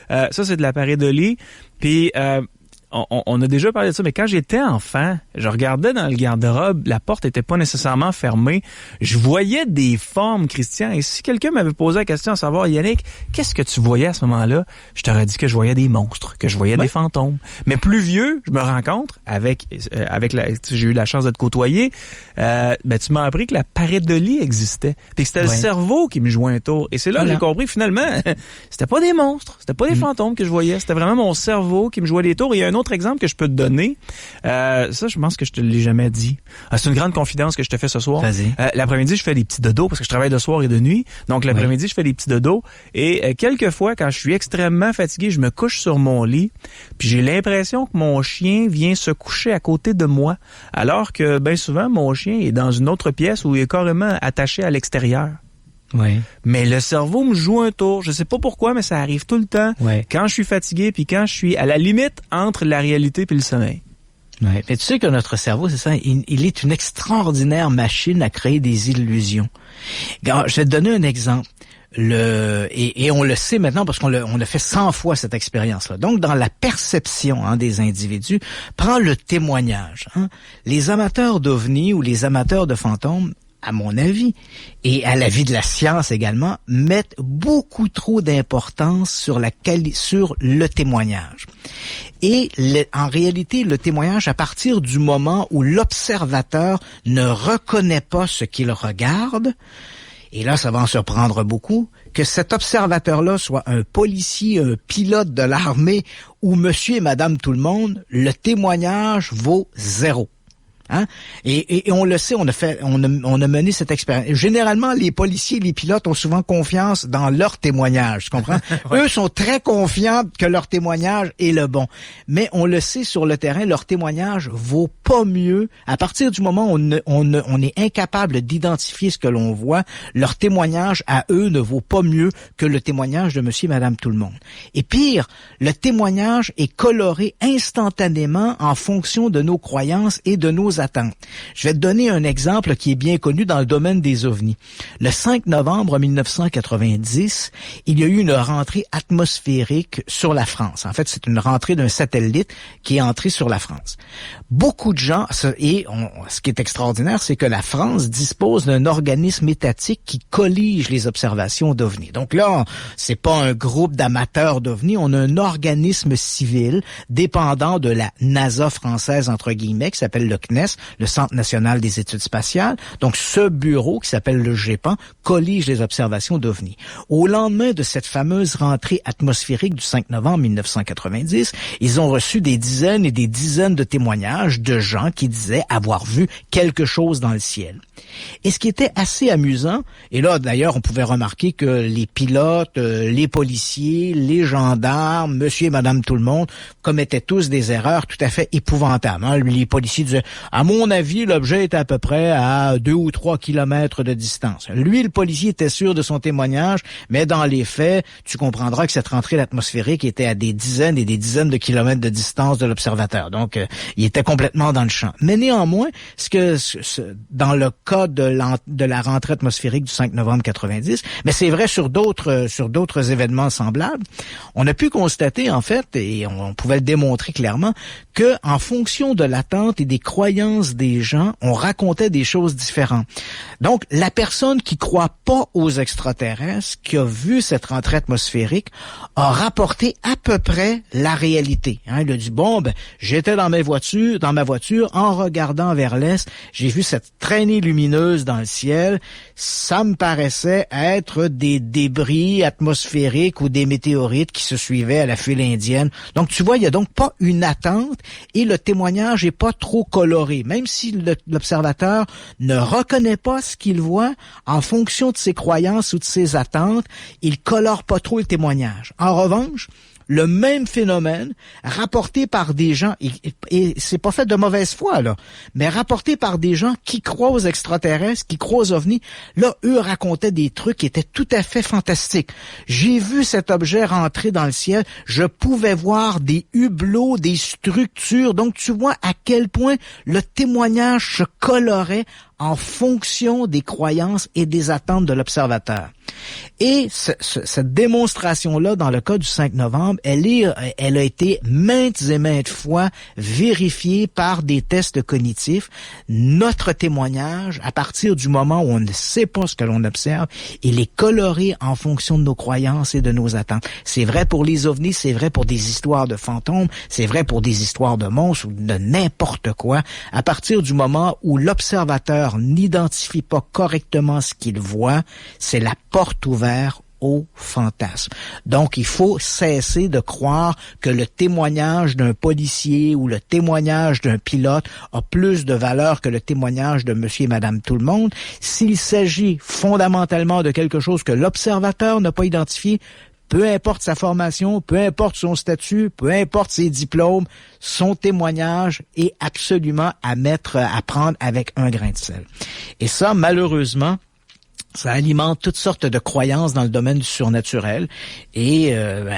chat ». Ça, c'est de la pareidolie. Puis, on a déjà parlé de ça, mais quand j'étais enfant, je regardais dans le garde-robe, la porte était pas nécessairement fermée. Je voyais des formes, Christian, et si quelqu'un m'avait posé la question à savoir, Yannick, qu'est-ce que tu voyais à ce moment-là? Je t'aurais dit que je voyais des monstres, que je voyais des fantômes. Mais plus vieux, je me rencontre j'ai eu la chance de te côtoyer, tu m'as appris que la pareidolie existait. Puis que c'était le cerveau qui me jouait un tour. Et c'est là que j'ai compris, finalement, c'était pas des monstres, c'était pas des fantômes que je voyais, c'était vraiment mon cerveau qui me jouait des tours. Et il y a un autre exemple que je peux te donner, ça je pense que je te l'ai jamais dit. C'est une grande confidence que je te fais ce soir. Vas-y. L'après-midi, je fais des petits dodos parce que je travaille de soir et de nuit. Donc l'après-midi, je fais des petits dodos. Et quelquefois, quand je suis extrêmement fatigué, je me couche sur mon lit, puis j'ai l'impression que mon chien vient se coucher à côté de moi, alors que bien souvent, mon chien est dans une autre pièce où il est carrément attaché à l'extérieur. Oui. Mais le cerveau me joue un tour. Je sais pas pourquoi, mais ça arrive tout le temps. Oui. Quand je suis fatigué, puis quand je suis à la limite entre la réalité puis le sommeil. Oui. Mais tu sais que notre cerveau, c'est ça, il est une extraordinaire machine à créer des illusions. Alors, je vais te donner un exemple. Et on le sait maintenant parce on a fait 100 fois cette expérience-là. Donc, dans la perception des individus, prends le témoignage. Les amateurs d'ovnis ou les amateurs de fantômes, à mon avis, et à l'avis de la science également, mettent beaucoup trop d'importance sur le témoignage. Et en réalité, le témoignage, à partir du moment où l'observateur ne reconnaît pas ce qu'il regarde, et là, ça va en surprendre beaucoup, que cet observateur-là soit un policier, un pilote de l'armée ou monsieur et madame tout le monde, le témoignage vaut 0. Et on le sait, on a mené cette expérience. Généralement, les policiers et les pilotes ont souvent confiance dans leur témoignage, tu comprends? Eux sont très confiants que leur témoignage est le bon. Mais on le sait sur le terrain, leur témoignage vaut pas mieux. À partir du moment où on est incapable d'identifier ce que l'on voit, leur témoignage à eux ne vaut pas mieux que le témoignage de monsieur et madame tout le monde. Et pire, le témoignage est coloré instantanément en fonction de nos croyances et de nos attentes. Je vais te donner un exemple qui est bien connu dans le domaine des ovnis. Le 5 novembre 1990, il y a eu une rentrée atmosphérique sur la France. En fait, c'est une rentrée d'un satellite qui est entré sur la France. Beaucoup de gens, ce qui est extraordinaire, c'est que la France dispose d'un organisme étatique qui collige les observations d'ovnis. Donc là, c'est pas un groupe d'amateurs d'ovnis, on a un organisme civil dépendant de la NASA française, entre guillemets, qui s'appelle le CNES, le Centre national des études spatiales. Donc, ce bureau, qui s'appelle le GEPAN, collige les observations d'OVNI. Au lendemain de cette fameuse rentrée atmosphérique du 5 novembre 1990, ils ont reçu des dizaines et des dizaines de témoignages de gens qui disaient avoir vu quelque chose dans le ciel. Et ce qui était assez amusant, et là, d'ailleurs, on pouvait remarquer que les pilotes, les policiers, les gendarmes, monsieur et madame tout le monde, commettaient tous des erreurs tout à fait épouvantables. Les policiers disaient, à mon avis, l'objet était à peu près à 2 ou 3 kilomètres de distance. Lui, le policier était sûr de son témoignage, mais dans les faits, tu comprendras que cette rentrée atmosphérique était à des dizaines et des dizaines de kilomètres de distance de l'observateur. Donc, il était complètement dans le champ. Mais néanmoins, dans le cas de la rentrée atmosphérique du 5 novembre 90, mais c'est vrai sur d'autres événements semblables, on a pu constater, en fait, et on pouvait le démontrer clairement, que en fonction de l'attente et des croyances des gens, on racontait des choses différentes. Donc, la personne qui croit pas aux extraterrestres, qui a vu cette rentrée atmosphérique, a rapporté à peu près la réalité. Il a dit, j'étais dans ma voiture, en regardant vers l'est, j'ai vu cette traînée lumineuse dans le ciel, ça me paraissait être des débris atmosphériques ou des météorites qui se suivaient à la file indienne. Donc, tu vois, il y a donc pas une attente et le témoignage est pas trop coloré. Même si l'observateur ne reconnaît pas ce qu'il voit, en fonction de ses croyances ou de ses attentes, il colore pas trop le témoignage. En revanche, le même phénomène rapporté par des gens, et c'est pas fait de mauvaise foi, là, mais rapporté par des gens qui croient aux extraterrestres, qui croient aux ovnis. Là, eux racontaient des trucs qui étaient tout à fait fantastiques. J'ai vu cet objet rentrer dans le ciel, je pouvais voir des hublots, des structures, donc tu vois à quel point le témoignage se colorait en fonction des croyances et des attentes de l'observateur. Et cette démonstration-là, dans le cas du 5 novembre, elle a été maintes et maintes fois vérifiée par des tests cognitifs. Notre témoignage, à partir du moment où on ne sait pas ce que l'on observe, il est coloré en fonction de nos croyances et de nos attentes. C'est vrai pour les ovnis, c'est vrai pour des histoires de fantômes, c'est vrai pour des histoires de monstres ou de n'importe quoi. À partir du moment où l'observateur n'identifie pas correctement ce qu'il voit, c'est la porte ouverte au fantasme. Donc, il faut cesser de croire que le témoignage d'un policier ou le témoignage d'un pilote a plus de valeur que le témoignage de monsieur et madame tout le monde. S'il s'agit fondamentalement de quelque chose que l'observateur n'a pas identifié, peu importe sa formation, peu importe son statut, peu importe ses diplômes, son témoignage est absolument à prendre avec un grain de sel. Et ça, malheureusement, ça alimente toutes sortes de croyances dans le domaine du surnaturel et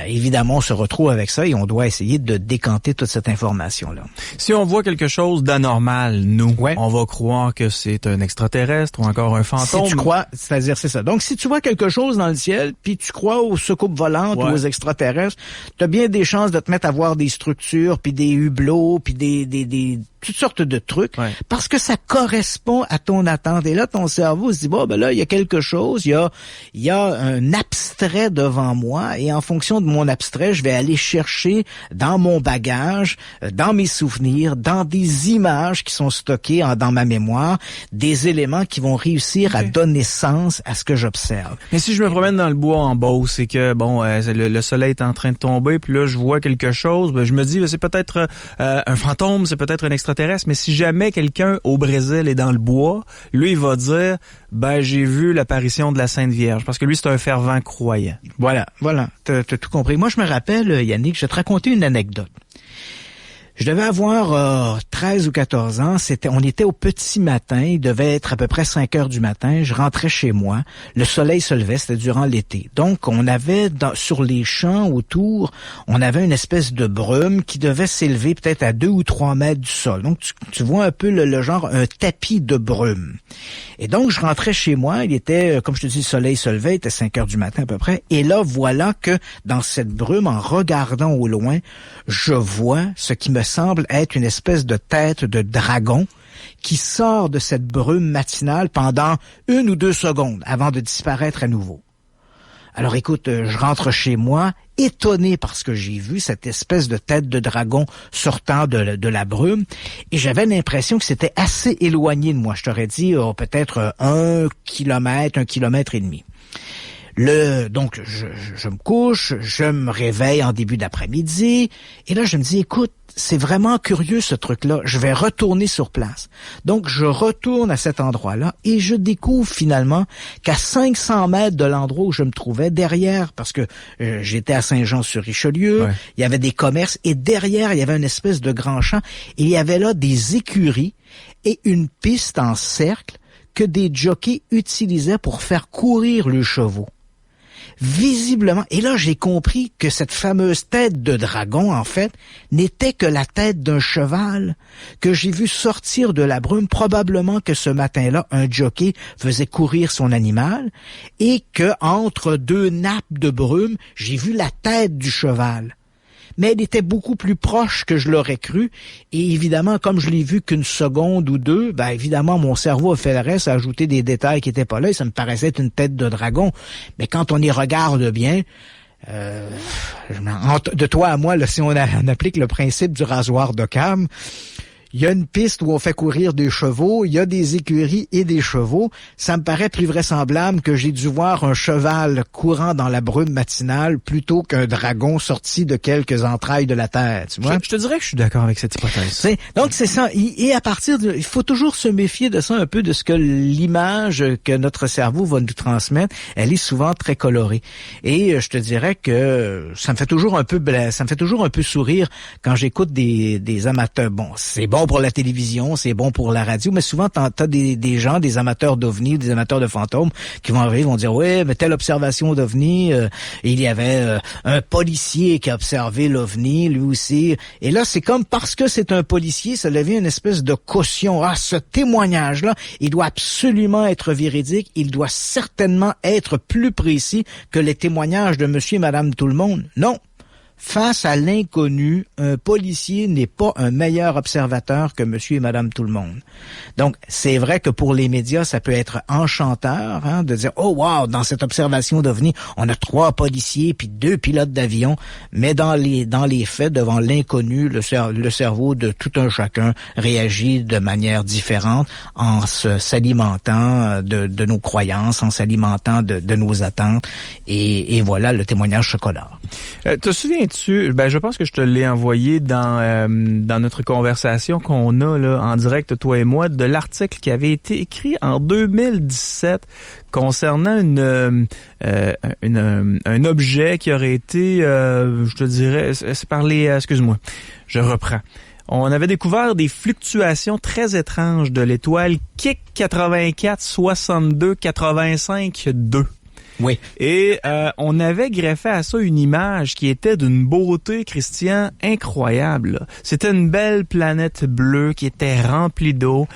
évidemment on se retrouve avec ça et on doit essayer de décanter toute cette information-là. Si on voit quelque chose d'anormal, nous, on va croire que c'est un extraterrestre ou encore un fantôme. Si tu crois, c'est-à-dire c'est ça. Donc si tu vois quelque chose dans le ciel puis tu crois aux soucoupes volantes ou aux extraterrestres, tu as bien des chances de te mettre à voir des structures puis des hublots puis des toutes sortes de trucs, parce que ça correspond à ton attente. Et là, ton cerveau se dit, bon, ben là, il y a quelque chose, il y a un abstrait devant moi, et en fonction de mon abstrait, je vais aller chercher dans mon bagage, dans mes souvenirs, dans des images qui sont stockées dans ma mémoire, des éléments qui vont réussir à donner sens à ce que j'observe. Mais si je me promène dans le bois en Beauce, c'est que, bon, le soleil est en train de tomber, puis là, je vois quelque chose, ben, je me dis, c'est peut-être un fantôme, c'est peut-être un extraterrestre, mais si jamais quelqu'un au Brésil est dans le bois, lui, il va dire, ben, j'ai vu l'apparition de la Sainte Vierge, parce que lui, c'est un fervent croyant. Voilà, t'as tout compris. Moi, je me rappelle, Yannick, je vais te raconter une anecdote. Je devais avoir 13 ou 14 ans. On était au petit matin. Il devait être à peu près 5 heures du matin. Je rentrais chez moi. Le soleil se levait. C'était durant l'été. Donc, on avait sur les champs autour, on avait une espèce de brume qui devait s'élever peut-être à 2 ou 3 mètres du sol. Donc, tu vois un peu le genre, un tapis de brume. Et donc, je rentrais chez moi. Il était, comme je te dis, le soleil se levait. Il était 5 heures du matin à peu près. Et là, voilà que dans cette brume, en regardant au loin, je vois ce qui me semble être une espèce de tête de dragon qui sort de cette brume matinale pendant 1 ou 2 secondes avant de disparaître à nouveau. Alors écoute, je rentre chez moi, étonné par ce que j'ai vu, cette espèce de tête de dragon sortant de la brume, et j'avais l'impression que c'était assez éloigné de moi. Je t'aurais dit peut-être 1 kilomètre, 1 kilomètre et demi. Donc, je me couche, je me réveille en début d'après-midi, et là, je me dis, écoute, c'est vraiment curieux ce truc-là, je vais retourner sur place. Donc, je retourne à cet endroit-là, et je découvre finalement qu'à 500 mètres de l'endroit où je me trouvais, derrière, parce que j'étais à Saint-Jean-sur-Richelieu, il y avait des commerces, et derrière, il y avait une espèce de grand champ, et il y avait là des écuries et une piste en cercle que des jockeys utilisaient pour faire courir leurs chevaux. Visiblement, et là j'ai compris que cette fameuse tête de dragon, en fait, n'était que la tête d'un cheval que j'ai vu sortir de la brume. Probablement que ce matin-là, un jockey faisait courir son animal et que entre 2 nappes de brume, j'ai vu la tête du cheval. Mais elle était beaucoup plus proche que je l'aurais cru, et évidemment, comme je l'ai vu qu'une seconde ou 2, ben évidemment, mon cerveau a fait le reste, a ajouté des détails qui étaient pas là, et ça me paraissait être une tête de dragon. Mais quand on y regarde bien, de toi à moi, là, si on applique le principe du rasoir d'Occam, il y a une piste où on fait courir des chevaux, il y a des écuries et des chevaux. Ça me paraît plus vraisemblable que j'ai dû voir un cheval courant dans la brume matinale plutôt qu'un dragon sorti de quelques entrailles de la terre, tu vois? Je te dirais que je suis d'accord avec cette hypothèse. Donc, c'est ça. Et à partir de... Il faut toujours se méfier de ça un peu, de ce que l'image que notre cerveau va nous transmettre, elle est souvent très colorée. Et je te dirais que ça me fait toujours un peu sourire quand j'écoute des amateurs. Bon, c'est bon pour la télévision, c'est bon pour la radio, mais souvent t'as des gens, des amateurs d'ovnis, des amateurs de fantômes qui vont arriver, vont dire ouais, mais telle observation d'ovni, il y avait un policier qui a observé l'ovni, lui aussi. Et là, c'est comme parce que c'est un policier, ça devient une espèce de caution. Ah, ce témoignage-là, il doit absolument être véridique, il doit certainement être plus précis que les témoignages de monsieur et madame tout le monde. Non. Face à l'inconnu, un policier n'est pas un meilleur observateur que monsieur et madame tout le monde. Donc, c'est vrai que pour les médias, ça peut être enchanteur, hein, de dire « Oh, wow, dans cette observation d'OVNI, on a 3 policiers puis 2 pilotes d'avion. » Mais dans les faits, devant l'inconnu, le cerveau de tout un chacun réagit de manière différente en s'alimentant de nos croyances, en s'alimentant de nos attentes. Et voilà le témoignage chocolat. Te souviens-tu, je pense que je te l'ai envoyé dans notre conversation qu'on a là en direct, toi et moi, de l'article qui avait été écrit en 2017 concernant un objet qui aurait été, je te dirais, c'est par les... excuse-moi, je reprends. On avait découvert des fluctuations très étranges de l'étoile Kik 84 62 85 2. Oui. Et on avait greffé à ça une image qui était d'une beauté, Christian, incroyable. C'était une belle planète bleue qui était remplie d'eau,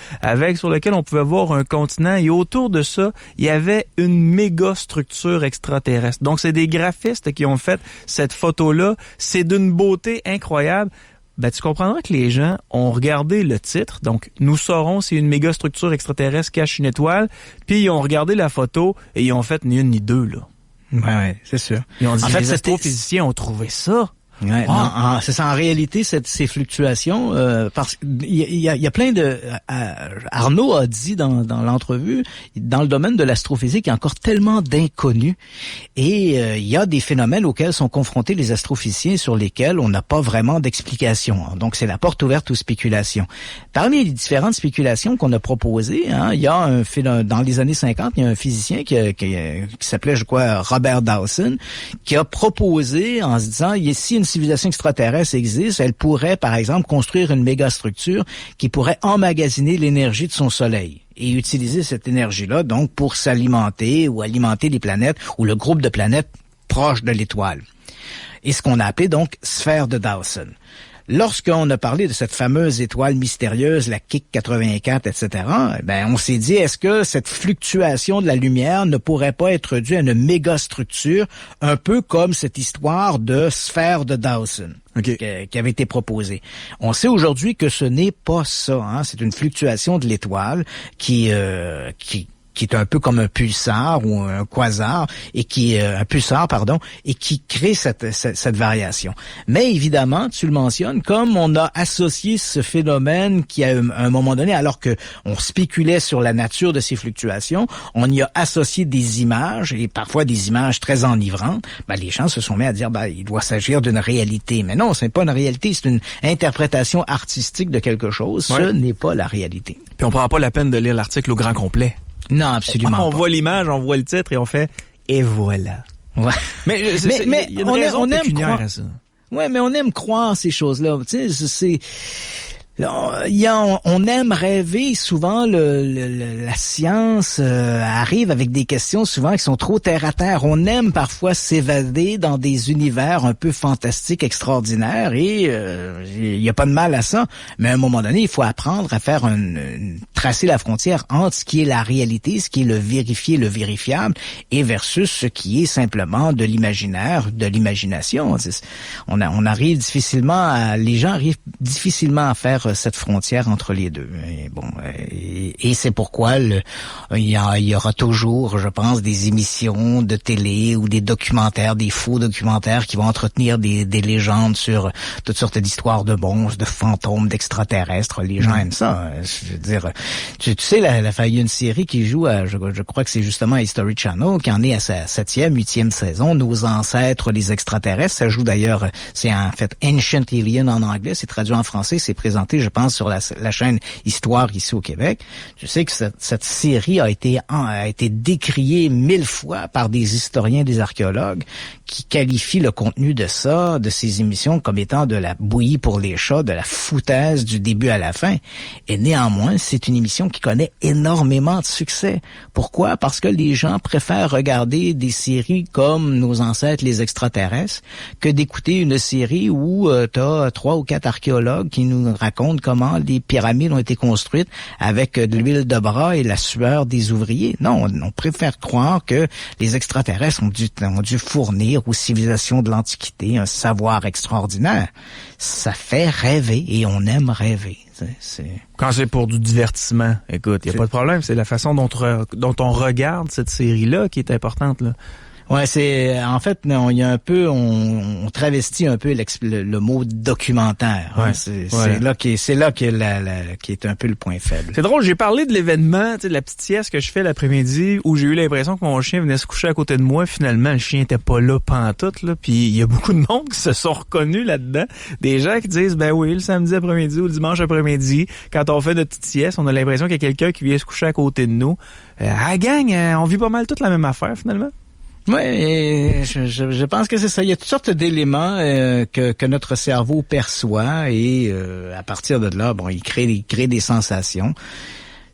sur laquelle on pouvait voir un continent. Et autour de ça, il y avait une méga structure extraterrestre. Donc, c'est des graphistes qui ont fait cette photo-là. C'est d'une beauté incroyable. Tu comprendras que les gens ont regardé le titre, donc nous saurons si une méga structure extraterrestre cache une étoile, puis ils ont regardé la photo et ils ont fait ni une ni deux, là. Ouais, c'est sûr. Ils ont dit, les astrophysiciens ont trouvé ça. Ouais, wow. C'est ça. En réalité, ces fluctuations, parce qu'il y a plein de... Arnaud a dit dans l'entrevue, dans le domaine de l'astrophysique, il y a encore tellement d'inconnus. Et il y a des phénomènes auxquels sont confrontés les astrophysiciens sur lesquels on n'a pas vraiment d'explication. Donc, c'est la porte ouverte aux spéculations. Parmi les différentes spéculations qu'on a proposées, il y a dans les années 50, il y a un physicien qui s'appelait, je crois, Robert Dawson, qui a proposé en se disant, si une civilisation extraterrestre existe, elle pourrait, par exemple, construire une mégastructure qui pourrait emmagasiner l'énergie de son soleil et utiliser cette énergie-là, donc, pour s'alimenter ou alimenter les planètes ou le groupe de planètes proches de l'étoile. Et ce qu'on a appelé, donc, sphère de Dawson. Lorsqu'on a parlé de cette fameuse étoile mystérieuse, la Kik 84, etc., on s'est dit, est-ce que cette fluctuation de la lumière ne pourrait pas être due à une mégastructure, un peu comme cette histoire de sphère de Dawson, qui avait été proposée. On sait aujourd'hui que ce n'est pas ça, hein. C'est une fluctuation de l'étoile qui est un peu comme un pulsar ou un quasar et un pulsar, et qui crée cette variation. Mais évidemment, tu le mentionnes, comme on a associé ce phénomène qui à un moment donné, alors que on spéculait sur la nature de ces fluctuations, on y a associé des images et parfois des images très enivrantes. Les gens se sont mis à dire, il doit s'agir d'une réalité. Mais non, c'est pas une réalité, c'est une interprétation artistique de quelque chose. Ouais. Ce n'est pas la réalité. Puis on prend pas la peine de lire l'article au grand complet. Non, absolument pas. On voit l'image, on voit le titre et on fait « et voilà ». Ouais. Mais il y a une raison pécuniaire à ça. Ouais, mais on aime croire ces choses-là. Tu sais, on aime rêver souvent. La science arrive avec des questions souvent qui sont trop terre à terre. On aime parfois s'évader dans des univers un peu fantastiques, extraordinaires, et il y a pas de mal à ça. Mais à un moment donné, il faut apprendre à faire tracer la frontière entre ce qui est la réalité, ce qui est le vérifié, le vérifiable, et versus ce qui est simplement de l'imaginaire, de l'imagination. Les gens arrivent difficilement à faire mettre cette frontière entre les deux. Et bon, et c'est pourquoi il y aura toujours, je pense, des émissions de télé ou des documentaires, des faux documentaires qui vont entretenir des légendes sur toutes sortes d'histoires de monstres, de fantômes, d'extraterrestres. Les gens aiment ça. Je veux dire, tu sais, il y a une série qui joue à, je crois que c'est justement à History Channel, qui en est à sa 7e, 8e saison, Nos ancêtres, les extraterrestres. Ça joue d'ailleurs, c'est en fait Ancient Alien en anglais, c'est traduit en français, c'est présenté, je pense, sur la chaîne Histoire ici au Québec. Je sais que cette série a été décriée 1000 fois par des historiens, des archéologues, qui qualifient le contenu de ces émissions comme étant de la bouillie pour les chats, de la foutaise du début à la fin. Et néanmoins, c'est une émission qui connaît énormément de succès. Pourquoi? Parce que les gens préfèrent regarder des séries comme Nos ancêtres, les extraterrestres, que d'écouter une série où t'as 3 ou 4 archéologues qui nous racontent comment les pyramides ont été construites avec de l'huile de bras et la sueur des ouvriers. Non, on préfère croire que les extraterrestres ont dû fournir aux civilisations de l'Antiquité un savoir extraordinaire. Ça fait rêver et on aime rêver. Quand c'est pour du divertissement, écoute, il n'y a pas de problème. C'est la façon dont on regarde cette série-là qui est importante, là. Ouais, c'est en fait il y a un peu on travestit un peu le mot documentaire. Ouais, c'est là qui est un peu le point faible. C'est drôle, j'ai parlé de l'événement, tu sais, de la petite sieste que je fais l'après-midi où j'ai eu l'impression que mon chien venait se coucher à côté de moi. Finalement, le chien était pas là pantoute là, puis il y a beaucoup de monde qui se sont reconnus là-dedans. Des gens qui disent ben oui, le samedi après-midi ou le dimanche après-midi, quand on fait notre petite sieste, on a l'impression qu'il y a quelqu'un qui vient se coucher à côté de nous. Gang, on vit pas mal toute la même affaire finalement. Oui, je pense que c'est ça. Il y a toutes sortes d'éléments que notre cerveau perçoit et à partir de là, bon, il crée des sensations.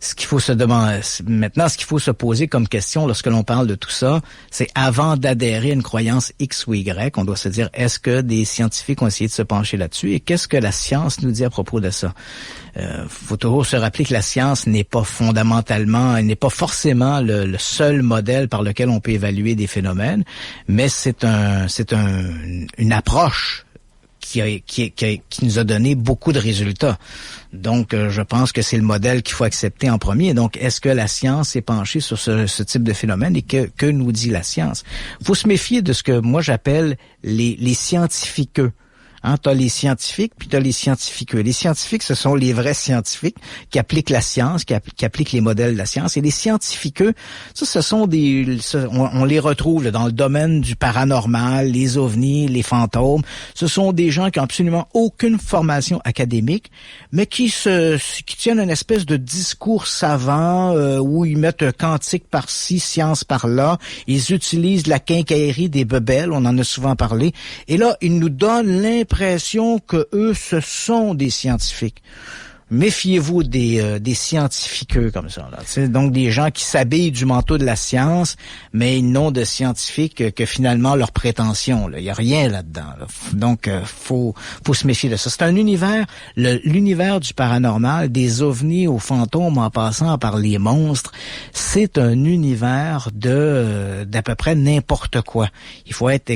Ce qu'il faut se demander maintenant, ce qu'il faut se poser comme question lorsque l'on parle de tout ça, c'est avant d'adhérer à une croyance X ou Y, on doit se dire est-ce que des scientifiques ont essayé de se pencher là-dessus et qu'est-ce que la science nous dit à propos de ça. Faut toujours se rappeler que la science n'est pas forcément le seul modèle par lequel on peut évaluer des phénomènes, mais c'est une approche qui nous a donné beaucoup de résultats. Donc, je pense que c'est le modèle qu'il faut accepter en premier. Donc, est-ce que la science s'est penchée sur ce type de phénomène et que nous dit la science? Il faut se méfier de ce que moi j'appelle les scientifiqueux. Hein, t'as les scientifiques, puis t'as les scientifiqueux. Les scientifiques, ce sont les vrais scientifiques qui appliquent la science, qui appliquent les modèles de la science. Et les scientifiqueux, ce sont on les retrouve là, dans le domaine du paranormal, les ovnis, les fantômes. Ce sont des gens qui ont absolument aucune formation académique, mais qui tiennent une espèce de discours savant où ils mettent quantique par-ci, science par-là. Ils utilisent la quincaillerie des bebelles, on en a souvent parlé. Et là, ils nous donnent l'impression que eux, ce sont des scientifiques. Méfiez-vous des scientifiqueux comme ça. Là. C'est donc des gens qui s'habillent du manteau de la science, mais ils n'ont de scientifiques que finalement leur prétention. Il y a rien là-dedans. Là. Donc, faut se méfier de ça. C'est un univers, l'univers du paranormal, des ovnis aux fantômes en passant par les monstres. C'est un univers d'à peu près n'importe quoi.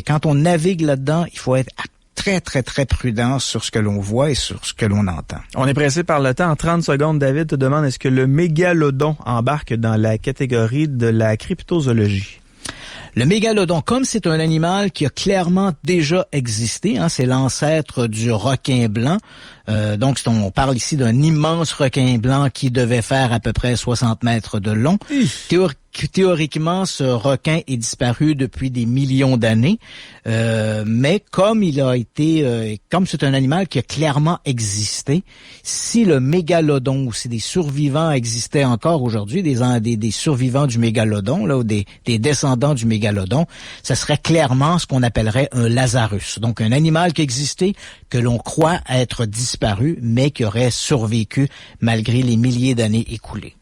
Quand on navigue là-dedans, il faut être très, très, très prudent sur ce que l'on voit et sur ce que l'on entend. On est pressé par le temps. En 30 secondes, David te demande est-ce que le mégalodon embarque dans la catégorie de la cryptozoologie? Le mégalodon, comme c'est un animal qui a clairement déjà existé, hein, c'est l'ancêtre du requin blanc. Donc, on parle ici d'un immense requin blanc qui devait faire à peu près 60 mètres de long. Théoriquement, ce requin est disparu depuis des millions d'années, mais comme comme c'est un animal qui a clairement existé, si le mégalodon ou si des survivants existaient encore aujourd'hui, des survivants du mégalodon, là, ou des descendants du mégalodon, ça serait clairement ce qu'on appellerait un Lazarus. Donc, un animal qui existait, que l'on croit être disparu, mais qui aurait survécu malgré les milliers d'années écoulées.